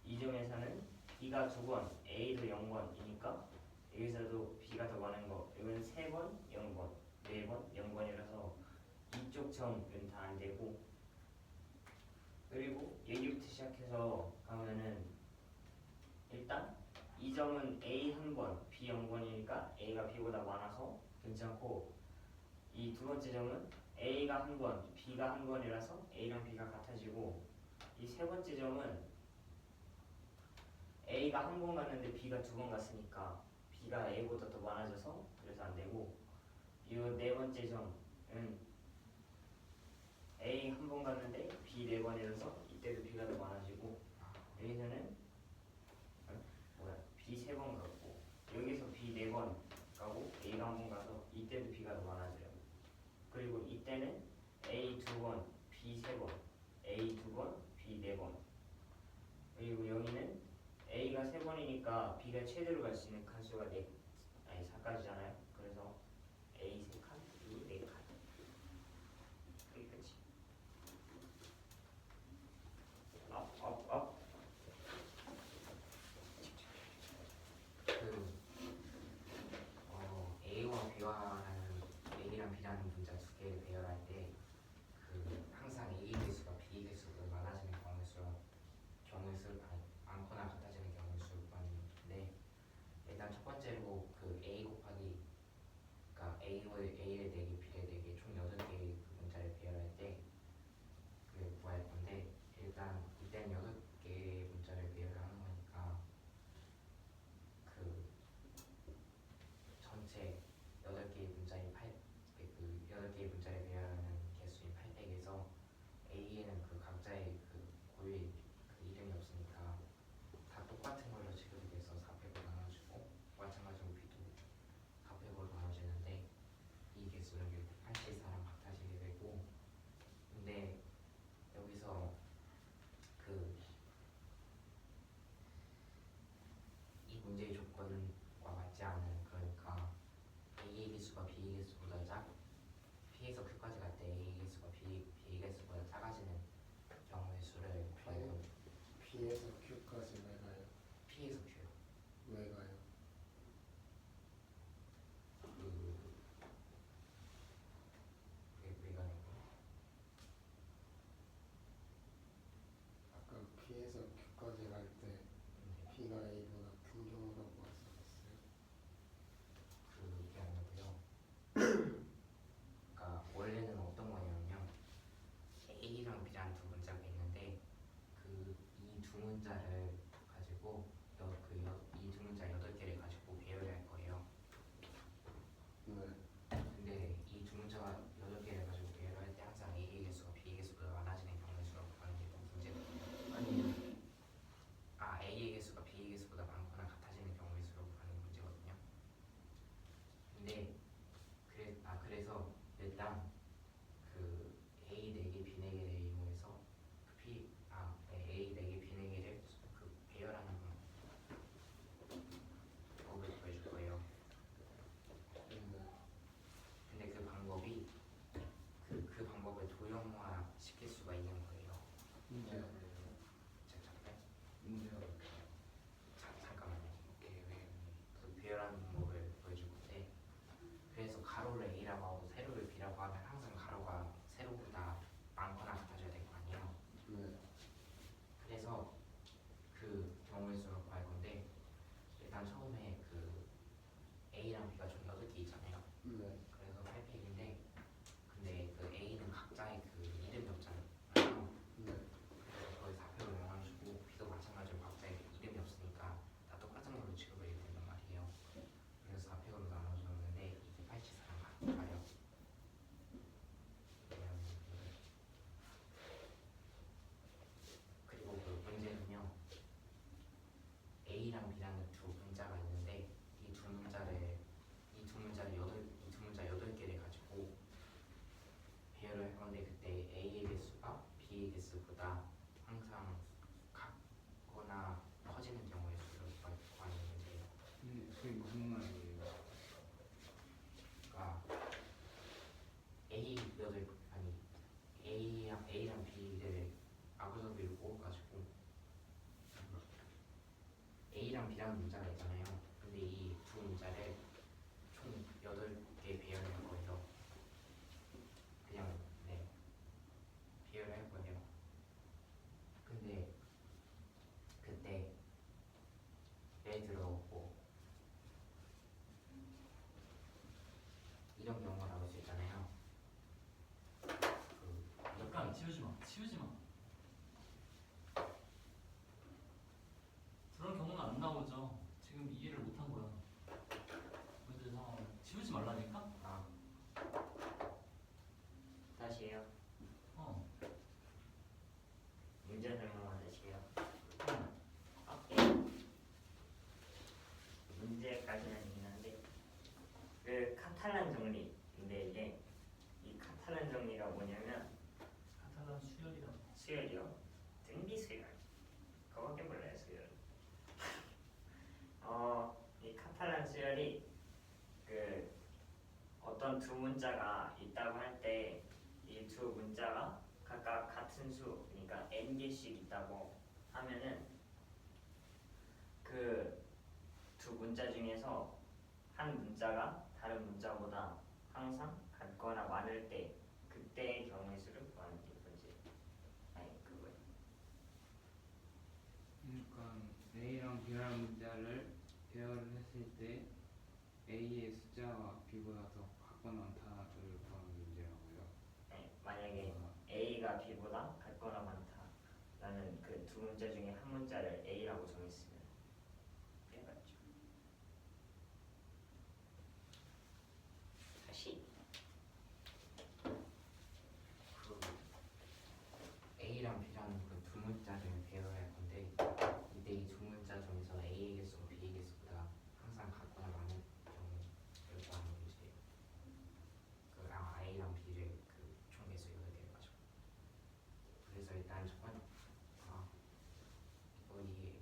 이 점에서는 B가 2번, A도 0번이니까 여기서도 B가 더 많은 거. 이건 3번, 0번, 4번, 0번이라서 이쪽 점은 다 안 되고, 그리고 여기부터 시작해서 가면은 일단 이 점은 A 한 번, B 0번이니까 A가 B보다 많아서 괜찮고, 이 두 번째 점은 A가 한 번, B가 한 번이라서 A랑 B가 같아지고, 이 세 번째 점은 A가 한 번 갔는데 B가 2번 갔으니까 B가 A보다 더 많아져서 그래서 안 되고, 이 네 번째 점은 A 한 번 갔는데 B 4번이라서 이때도 B가 더 많아지고, 여기서는 B 3번 갔고 여기서 B 4번 가고 A가 한 번 가서 이때도 B가 더 많아져요. 그리고 이때는 A 2번, B 3번, A 2번, B 4번. 그리고 여기는 A가 3번이니까 B가 최대로 갈 수 있는 칸수가 4가지잖아요. 그래서 A 3칸, B 4칸. 그게 끝이. 업. A와 B와라는 A랑 B라는 문자 두 개를 배열할 때 항상 A 개수가 B 개수보다 많아지는 경우의 수가 많거나 같아지는 경우의 수만인데, 일단 첫 번째로 A 곱하기 그러니까 A를 4개, B를 4개, 총 8개의 문자를 배열할 때 구할 건데, 일단 이때는 6개의 문자를 배열하는 거니까 전체 8개의 문자인 8개의 문자를 배열하는 개수인 800에서 A에는 각자의 고유의 이름이 없으니까 다 똑같은 걸로 취급이 돼서 400으로 나눠주고, 마찬가지로 B도 400으로 나눠지는데 이 개수는 결국 84랑 같아지게 되고, 근데 여기서 이 문제의 조건과 맞지 않은, 그러니까 A의 개수가 B의 개수보다 P에서 Q까지 갈 때 A의 개수가 B의 개수보다 작아지는 경우의 수를 구할 건데, P의 개수가 B 개수보다 많거나 같아지는 경우의 수를 구하는 문제거든요. 근데 그래서 일단 그 A 4개, B 4개를 이용해서 A 4개, B 4개를 그 배열하는 방법을 보여줄 거예요. 근데 그 방법이 그 방법을 도형화 시킬 수가 있는 거예요. 문제가 잠깐만요. 그 배열하는 방법을 보여줄 건데, 그래서 가로를 A라고 하고 세로를 B라고 하면 항상 가로가 세로보다 많거나 같아져야 될 거 아니에요. 네. 그래서 그 경우의 수를 구할 건데, 일단 처음에 그 A랑 B가 총 8개 있잖아요. 네. 그래서 8팩인데, 근데 그 A는 각자의 그 이름이 없잖아요. 그래서 거의 4팩을 나눠주고, B도 마찬가지로 각자의 이름이 없으니까 다 똑같은 걸로 취급을 해야 된단 말이에요. 그래서 4팩으로 나눠줬는데 이게 84랑 같아요. 그리고 그 문제는요, A랑 B라는 두 문자가 있는데 이 두 문자 8개를 가지고 배열을 할 건데, 그때 A의 개수가 B의 개수보다 항상 같거나 커지는 경우의 수를 구하는 문제예요. 그게 무슨 말이에요? 그러니까 A랑 B를 아구서비로 뽑아가지고 A랑 B라는 문자가 있잖아요. 근데 이 두 문자를 총 8개 배열을 할 거예요. 그냥 배열을 할 거예요. 근데 그때 예를 들어 뭐 이런 경우가 나올 수 있잖아요. 잠깐 치우지 마. 그런 경우는 안 나오죠. 지금 이해를 못한 거야. 문제 상황을 치우지 말라니까? 다시요. 어. 문제 설명만 하시요. 응. 오케이. 문제까지는 있는데 그 카탈란 정리인데 이 카탈란 정리가 뭐냐면 카탈란 수열이라고. 수열이요. 등비 수열. 그거밖에 몰라요 수열. 이 카탈란 수열이 그 어떤 두 문자가 있다고 할 때 이 두 문자가 각각 같은 수, 그러니까 n 개씩 있다고 하면은 그 두 문자 중에서 한 문자가 다른 문자보다 항상 같거나 많을 때 그때의 경우의 수를 구하는 게 문제. 아니 그거예요. 그러니까 A랑 B라는 문자를 배열을 했을 때 A의 숫자가 B보다 더 같거나 많다를 구하는 문제라고요. 네, 만약에 A가 B보다 같거나 많다라는 그 두 문자 중에 한 문자를 A라고 정했으면 빼봤죠. 다시 그 A랑 B라는 그 두 문자를 배열할 건데, 이때 이 두 문자 중에서 A의 개수가 B의 개수보다 항상 같거나 많은 경우를 구하는 문제예요. A랑 B를 그 총 개수 8개를 가지고. 그래서 일단 첫 번째 이게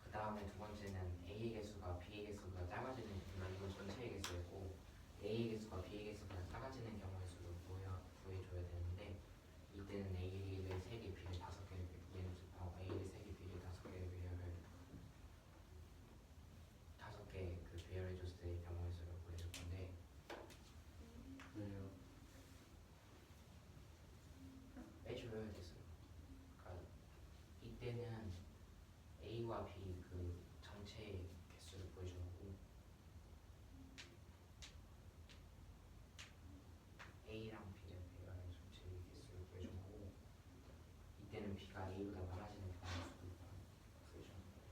그 다음에 두 번째는 A의 개수가 B의 개수보다 작아지는, 그러니까 이건 전체의 개수였고, A의 개수가 B의 개수보다 작아지는 경우의 수를 구해줘야 되는데, 이때는 A를 3개, B를 5개를 A를 3개, B를 5개를 다섯 개 그 배열해줬을 때 경우의 수를 구해줄 건데, 왜요? 빼줘야 됐어요. 그러니까 이때는 A와 B 그 전체 개수를 보여주는 거고, A랑 B를 배열한 전체 개수를 보여주는 거고, 이때는 B가 A보다 많아지는 경우의 수를 보여주는 거예요.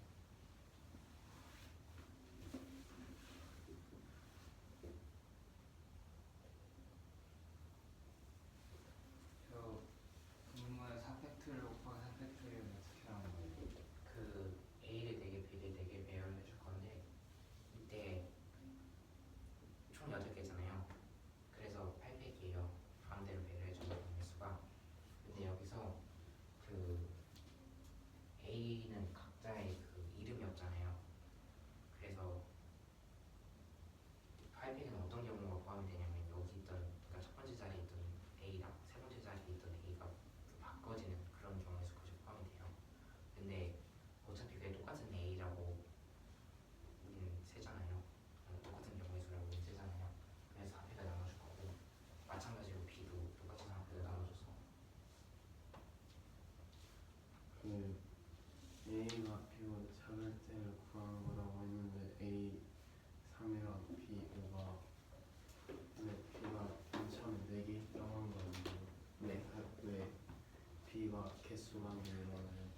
개수가 늘어나요?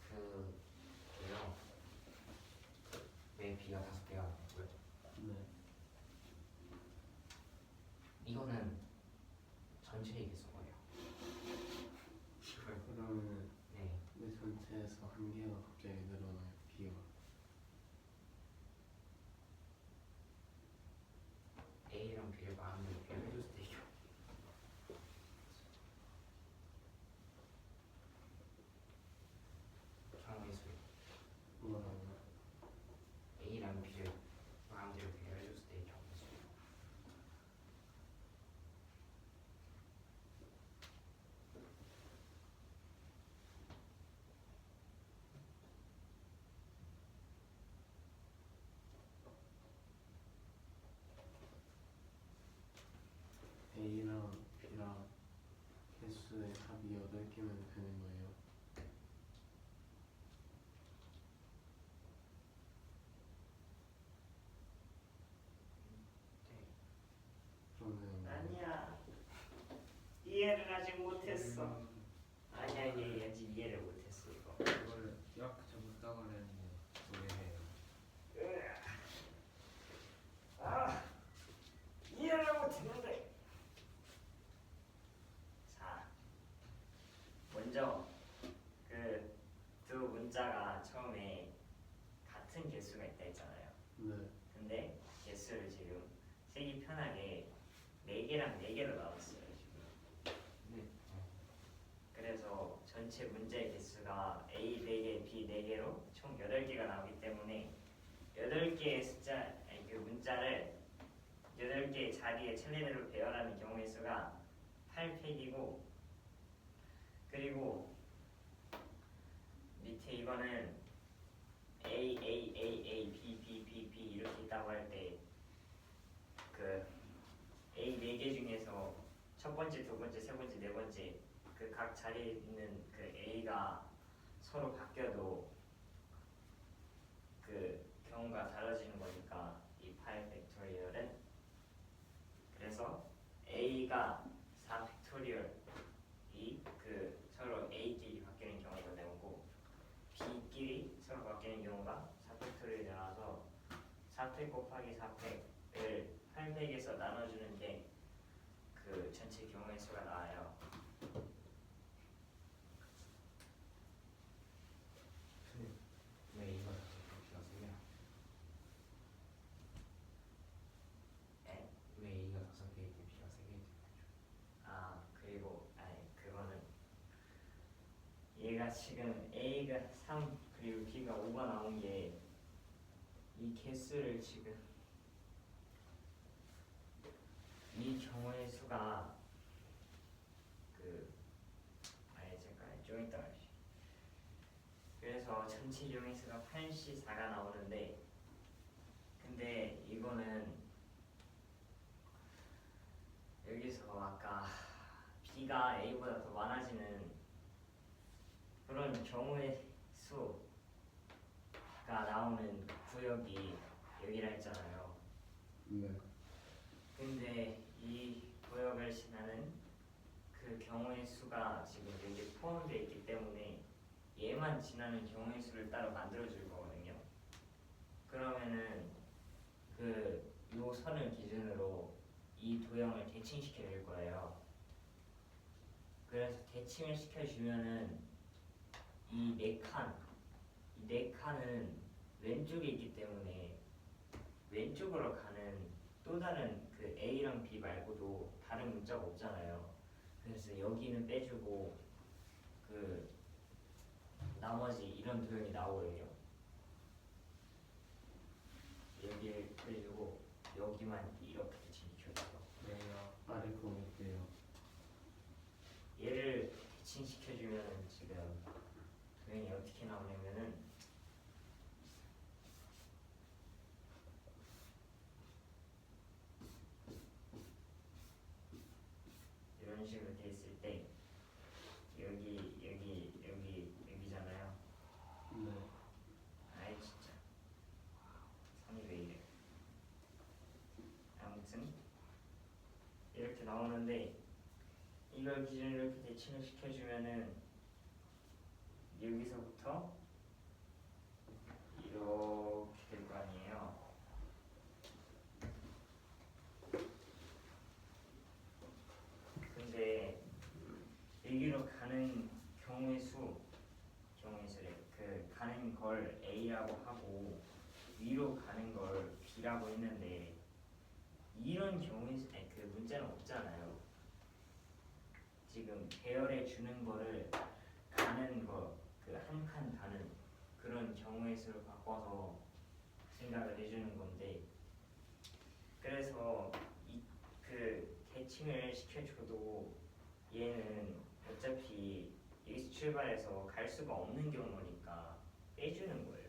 그게요. 왜 B가 5개가 나왔고요? 네. 이거는 전체의 개수인 거예요. 그러면 네. 왜 전체에서 한 개가 갑자기 늘어나요? B가? A랑 B를 마음대로 비교해줄 수도 있고. 경우의 수. 뭐라고요? A랑 B를 마음대로 비교해줄 수도 있고. 경우의 수. A랑 B랑 개수의 합이 8개면 되는 거예요? 네. 그러면 아니야. 이해를 아직 못했어. 아니야 얘 아직 이해를 못했어 이거. 이걸 이렇게 적었다고 그랬는데 왜 해요? 아 이해를 못했는데. 자 먼저 그 두 문자가 처음에 같은 개수가 있다 했잖아요. 네. 근데 개수를 지금 세기 편하게 4개랑 4개로 나눴어요 지금. 네. 그래서 전체 문제의 개수가 A 4개, B 4개로 총 8개가 나오기 때문에 8개의 숫자, 아니 그 문자를 8개의 자리에 차례대로 배열하는 경우의 수가 8팩이고, 그리고 밑에 이거는 A, A, A, A, B, B, B, B 이렇게 있다고 할 때 그 A 4개 중에서 첫 번째, 두 번째, 세 번째, 네 번째 그 각 자리에 있는 그 A가 서로 바뀌어도 그 경우가 달라지는 거니까 이 파이 팩토리얼은, 그래서 A가 4 팩토리얼이 그 서로 A끼리 바뀌는 경우가 나오고 B끼리 서로 바뀌는 경우가 4 팩토리얼이 나와서 4팩 곱하기 4팩을 8팩에서 나눠주는 게 그 전체 경우의 수가 나와요. 왜 이거 B가 3개야? 에? 왜 A가 5개일 때 B가 3개일 때? 아 그리고 아니 그거는 얘가 지금 A가 3 그리고 B가 5가 나온 게 이 개수를 지금 이 경우의 수가 그 아니 잠깐 좀 이따 말이지. 그래서 전체 경우의 수가 84가 나오는데, 근데 이거는 여기서 아까 B가 A보다 더 많아지는 그런 경우의 수가 나오는 구역이 여기라 했잖아요. 네. 근데 이 구역을 지나는 그 경우의 수가 지금 여기 포함되어 있기 때문에 얘만 지나는 경우의 수를 따로 만들어 줄 거거든요. 그러면은 그 요 선을 기준으로 이 도형을 대칭시켜 줄 거예요. 그래서 대칭을 시켜주면은 이 네 칸은 왼쪽에 있기 때문에 왼쪽으로 가는 또 다른 그 A랑 B 말고도 다른 문자가 없잖아요. 그래서 여기는 빼주고 그 나머지 이런 도형이 나오거든요. 여기를 빼주고 여기만 이렇게 대칭시켜줘요. 왜요? 아래 거 볼게요. 얘를 대칭시켜주면 지금 도형이 어떻게 나오냐면은 이런 식으로 돼 있을 때 여기잖아요. 네. 아이 진짜 선이 왜 이래. 아무튼 이렇게 나오는데 이걸 기준으로 이렇게 대칭을 시켜주면은 여기서부터 이렇게 될 거 아니에요. 근데 여기로 가는 경우의 수래. 그 가는 걸 A라고 하고 위로 가는 걸 B라고 했는데 이런 경우의 수, 아니, 그 문자는 없잖아요. 지금 배열해 주는 거를 가는 거, 그 한 칸 가는 그런 경우의 수를 바꿔서 생각을 해주는 건데, 그래서 이 그 대칭을 시켜줘도 얘는 어차피 여기서 출발해서 갈 수가 없는 경우니까 빼주는 거예요.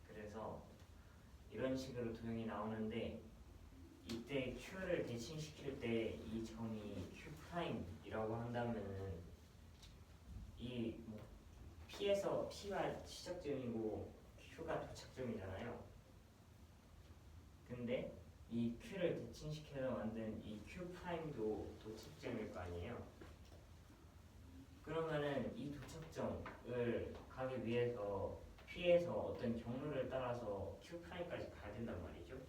그래서 이런 식으로 도형이 나오는데, 이때 Q를 대칭시킬 때 이 점이 Q'이라고 한다면은 이뭐 P에서 P가 시작점이고 Q가 도착점이잖아요. 근데 이 Q를 대칭시켜서 만든 이 Q'도 도착점일 거 아니에요. 그러면은 이 도착점을 가기 위해서 P에서 어떤 경로를 따라서 Q'까지 가야 된단 말이죠.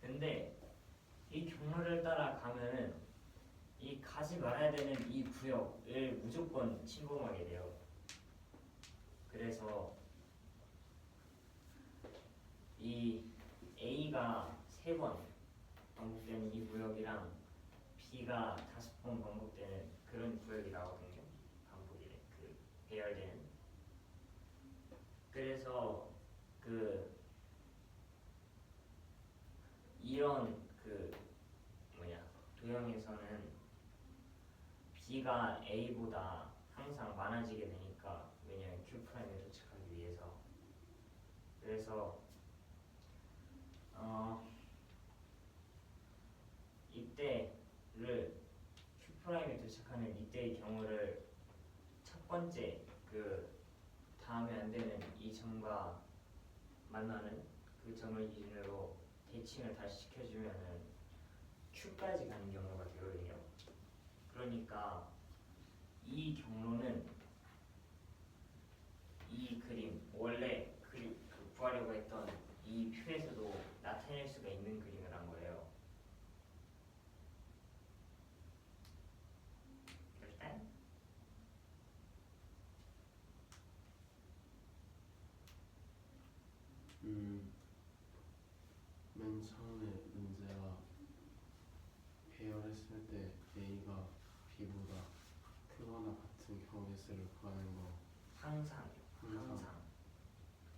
근데 이 경로를 따라가면은 이 가지 말아야 되는 이 구역을 무조건 침범하게 돼요. 그래서 이 A가 3번 반복되는 이 구역이랑 B가 5번 반복되는 그런 구역이 나거든요. 반복이래. 그 배열되는. 그래서 그 이런 그 도형에서는 B가 A보다 항상 많아지게 되니까, 왜냐면 Q'에 도착하기 위해서. 그래서 이때를 Q'에 도착하는 이때의 경우를 첫 번째 그 다음에 안 되는 이 점과 만나는 그 점을 기준으로 대칭을 다시 시켜주면은 Q까지 가는 경로가 되거든요. 그러니까 이 경로는 이 그림, 원래 그 구하려고 했던 이 표에서도 나타낼 수가 있는 그림을 한 거예요. 일단 맨 처음에 문제가 배열했을 때 A가 B보다 크거나 같은 경우의 수를 구하는 거. 항상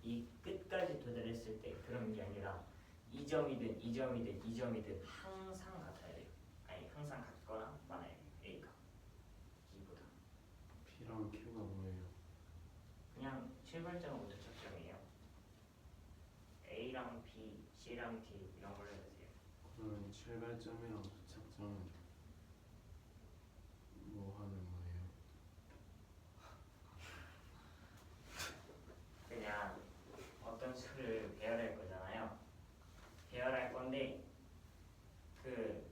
이 끝까지 도달했을 때 그런 게 아니라 이 점이든 이 점이든 이 점이든 항상 같아야 돼요. 아니 항상 같거나 많아야 돼요. A가 B보다. P랑 Q가 뭐예요? 그냥 출발점은 도착점이에요. A랑 B, C랑 D 이런 걸로 해주세요. 그러면 출발점이랑 도착점은 뭐 하는 거예요? 그냥 어떤 수를 배열할 거잖아요. 배열할 건데 그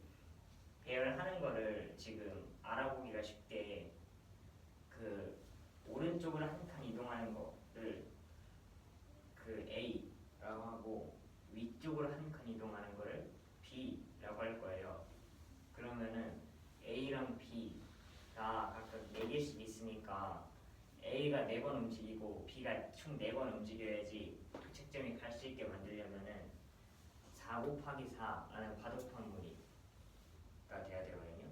배열하는 거를 지금 알아보기가 쉽게 그 오른쪽으로 한 칸 이동하는 거를 그 A라고 하고 위쪽으로 한 칸 이동하는 거를 B라고 할 거예요. 그러면은 A랑 B가 각각 4개씩 있으니까 A가 4번 움직이고 B가 총 4번 움직여야지 도착점이 갈 수 있게 만들려면은 4 곱하기 4라는 바둑판무리가 돼야 되거든요.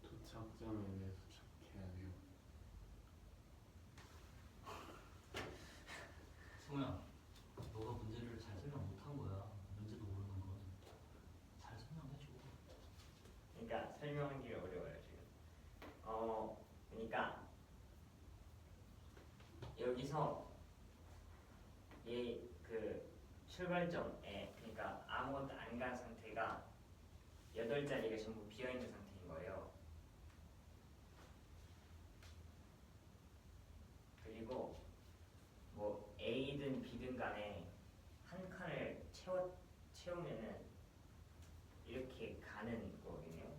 도착점에 왜 도착해야 돼요? 승우야, 너가 문제를 잘 설명 못한 거야. 문제도 모르는 건. 잘 설명해줘. 그러니까 설명하기가 어려워요 지금. 그러니까 여기서 얘 그 출발점에, 그러니까 아무것도 안 간 상태가 8자리가 전부 비어 있는 상태인 거예요. 그리고 뭐 A든 B든 간에 한 칸을 채우면은 이렇게 가는 거거든요.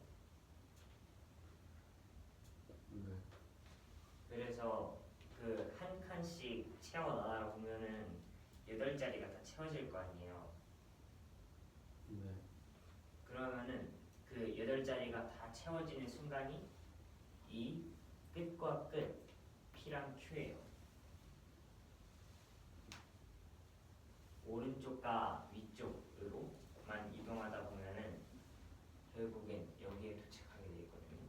그래서 그 한 칸씩 채워 나가다 보면은 8자리가 다 채워질 거 아니에요. 네. 그러면은 그 8자리가 다 채워지는 순간이 이 끝과 끝 P랑 Q예요. 오른쪽과 위쪽으로만 이동하다 보면은 결국엔 여기에 도착하게 돼 있거든요.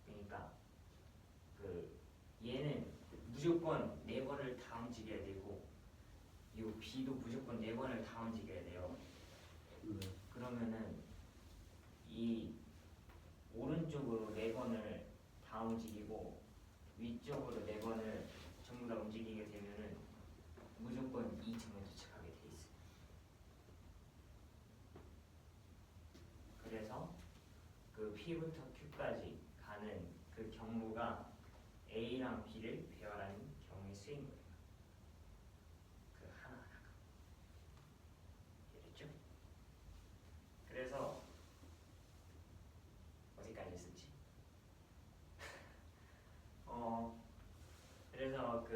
그러니까 그 얘는 무조건 4번을 다 움직여야 되고 이 B도 무조건 4번을 다 움직여야 돼요. 네. 그러면은 이 오른쪽으로 4번을 다 움직이고 위쪽으로 4번을 전부 다 움직이게 되면은 무조건 이 점에 도착하게 돼 있어요. 그래서 그 P부터 Q까지 가는 그 경로가 A랑 B를 배열하는 경우의 수인 거예요. 그 하나하나가. 이해됐죠? 그래서 어디까지 했었지? 그래서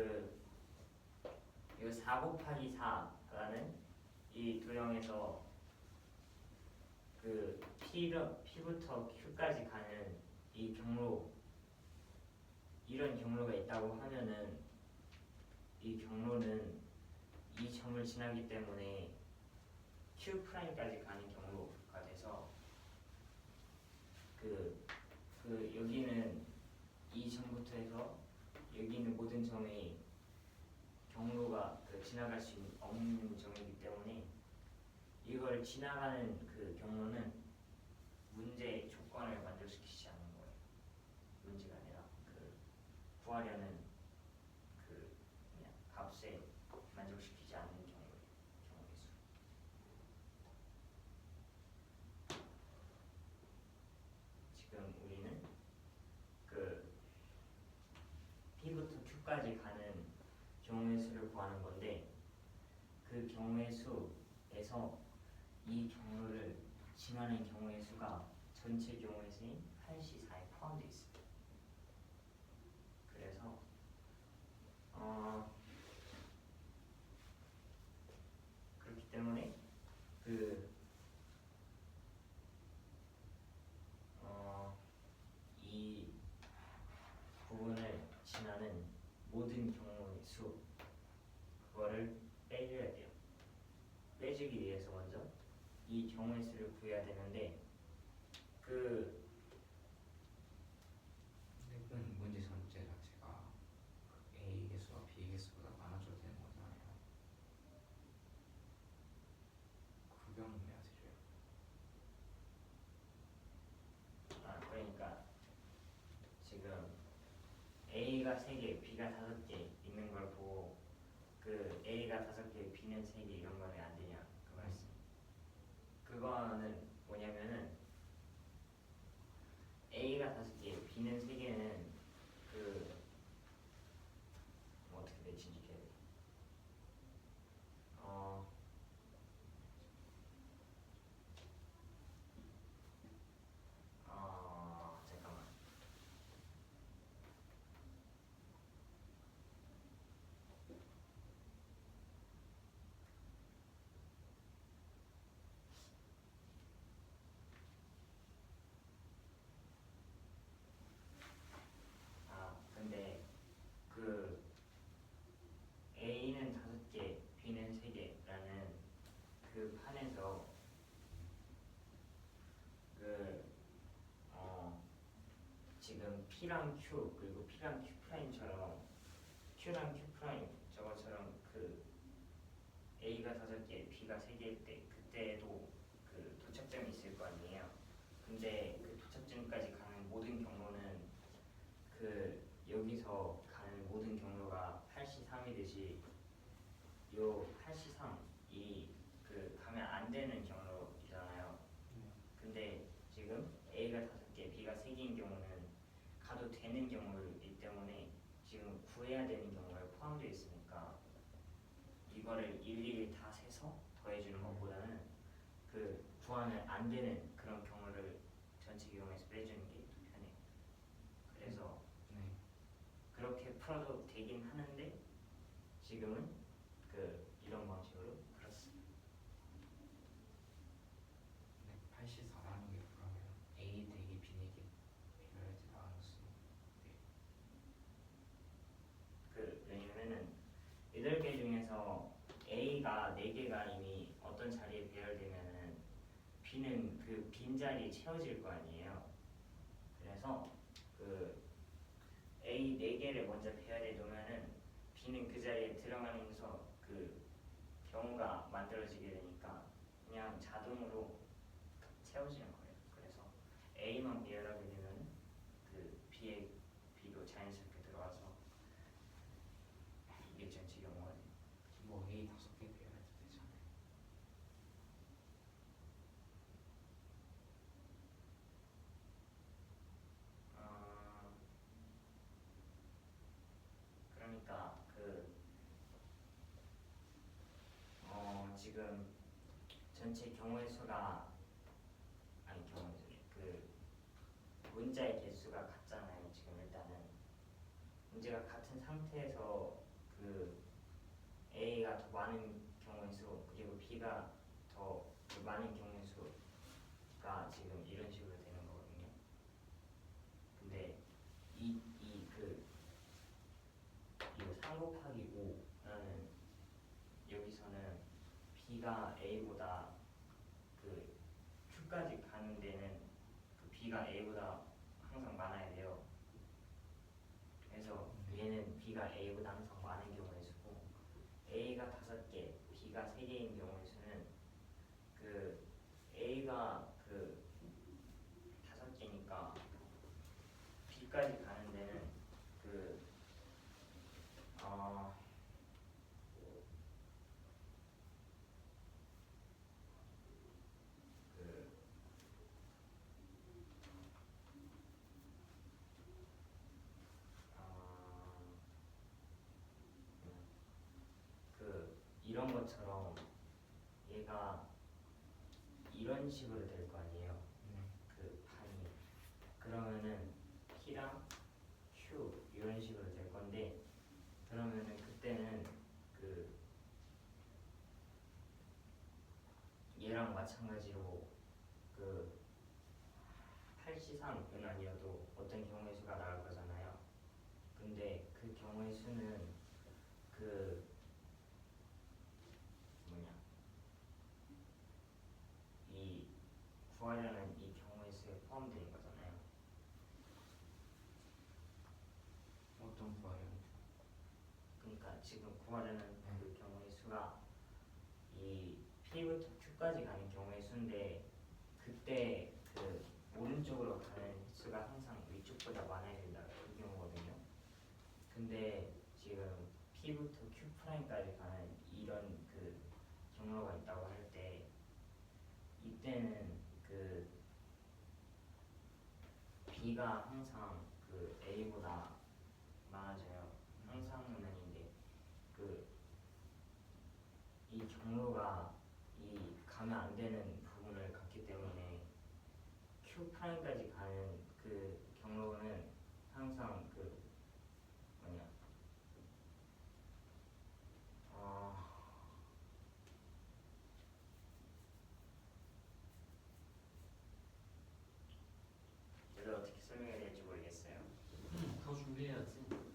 이 4 곱하기 4라는 이 도형에서 그 P부터 Q까지 가는 이 경로, 이런 경로가 있다고 하면은 이 경로는 이 점을 지나기 때문에 Q'까지 가는 경로가 돼서 여기는 이 점부터 해서 여기 있는 모든 점의 경로가 지나갈 수 없는 점이기 때문에 이걸 지나가는 그 경로는 문제의 조건을 만족시키지 않는 거예요. 문제가 아니라 구하려는 그냥 값에 만족시키지 않는 경우의 수. 지금 우리는 P부터 Q까지 가는 경우의 수를 구하는 건데 그 경우의 수에서 이 경로를 지나는 경우의 수가 전체 경우의 수인 8C4에 포함되어 있습니다. 그래서 그렇기 때문에 이 부분을 지나는 모든 경우의 수 그거를 빼줘야 돼요. 빼주기 위해서 먼저 이 경우의 수를 구해야 되는데 문제 전체 자체가 A 개수와 B 개수보다 많아져야 되는 거잖아요. 구별은 해야 되죠. 그러니까 지금 A가 3개, B가 5개 있는 걸 보고 A가 5개, B는 3개 이런 거는 안 되냐 그 말씀. 그거는 뭐냐면은 A가 5개, B는 3개는 어떻게 매칭시켜야 돼? 잠깐만. 근데 A는 5개, B는 3개라는 그 판에서 지금 P랑 Q 그리고 P랑 Q 프라임처럼 Q랑 Q 프라임 저것처럼 A가 5개, B가 3개일 때 그때도 도착점이 있을 거 아니에요. 근데 그 도착점까지 가는 모든 경로는 여기서 가는 모든 경로가 8C3이듯이 요 8C3이 가면 안 되는 경로이잖아요. 근데 지금 A가 5개, B가 3개인 경우는 가도 되는 경우이기 때문에 지금 구해야 되는 경우에 포함되어 있으니까 이거를 일일이 다 세서 더해주는 것보다는 구하면 안 되는 그런 경우를 전체 경우에서 빼주는 게 더 편해요. 그래서 네. 그렇게 풀어도 되긴 하는데 지금은 이런 방식으로 풀었습니다. 네, 84라는 게 그러면 A 대기 B 내기 비교할 때 나눴어. 왜냐면은 8개 중에서 A가 4개가 이미 어떤 자리에 배열되면은 B는 그 빈자리에 채워질 거 아니에요. 그래서 A 4개를 먼저 배열해 놓으면은 B는 그 자리에 들어가면서 경우가 만들어지게 되니까 그냥 자동으로 채워지는 거예요. 그래서 A만 배열하게 되면 B도 자연스럽게 들어와서 이게 전체 경우가 돼요. 뭐 A 5개 배열해도 되잖아요. 그러니까 지금 전체 경우의 수가 아니 경우의 수 문자의 개수가 같잖아요. 지금 일단은 문제가 같은 상태에서 A가 더 많은 경우의 수 그리고 B가 더 많은 경우의 수가 지금 이런 식으로 되는 거거든요. 근데 이 3 곱하기 5라는 여기서는 B가 A보다 Q까지 가는 데는 B가 A보다 항상 많아야 돼요. 그래서 얘는 B가 A보다 항상 많은 경우의 수고 A가 5개, B가 3개인 경우의 수는 A가 5개니까 B까지 가는 데는 이런 것처럼 얘가 이런 식으로 될 거 아니에요. 판이 그러면은 P랑 Q 이런 식으로 될 건데 그러면은 그때는 얘랑 마찬가지로 8시3은 아니어도 어떤 경우의 수가 나올 거잖아요. 근데 그 경우의 수는 이 구하려는 이 경우의 수에 포함되는 거잖아요. 어떤 거예요? 그러니까 지금 구하려는 그 경우의 수가 이 P부터 Q까지 가는 경우의 수인데 그때 오른쪽으로 가는 수가 항상 위쪽보다 많아야 된다 그 경우거든요. 근데 지금 P부터 Q'까지 가는 이런 경로가 있다고 할 때 이때는 B가 항상 A보다 많아져요. 항상은 아닌데 이 경로가 가면 안 되는 부분을 갖기 때문에 Q'까지 가는 경로는 항상 이걸 어떻게 설명해야 될지 모르겠어요. 더 준비해야지.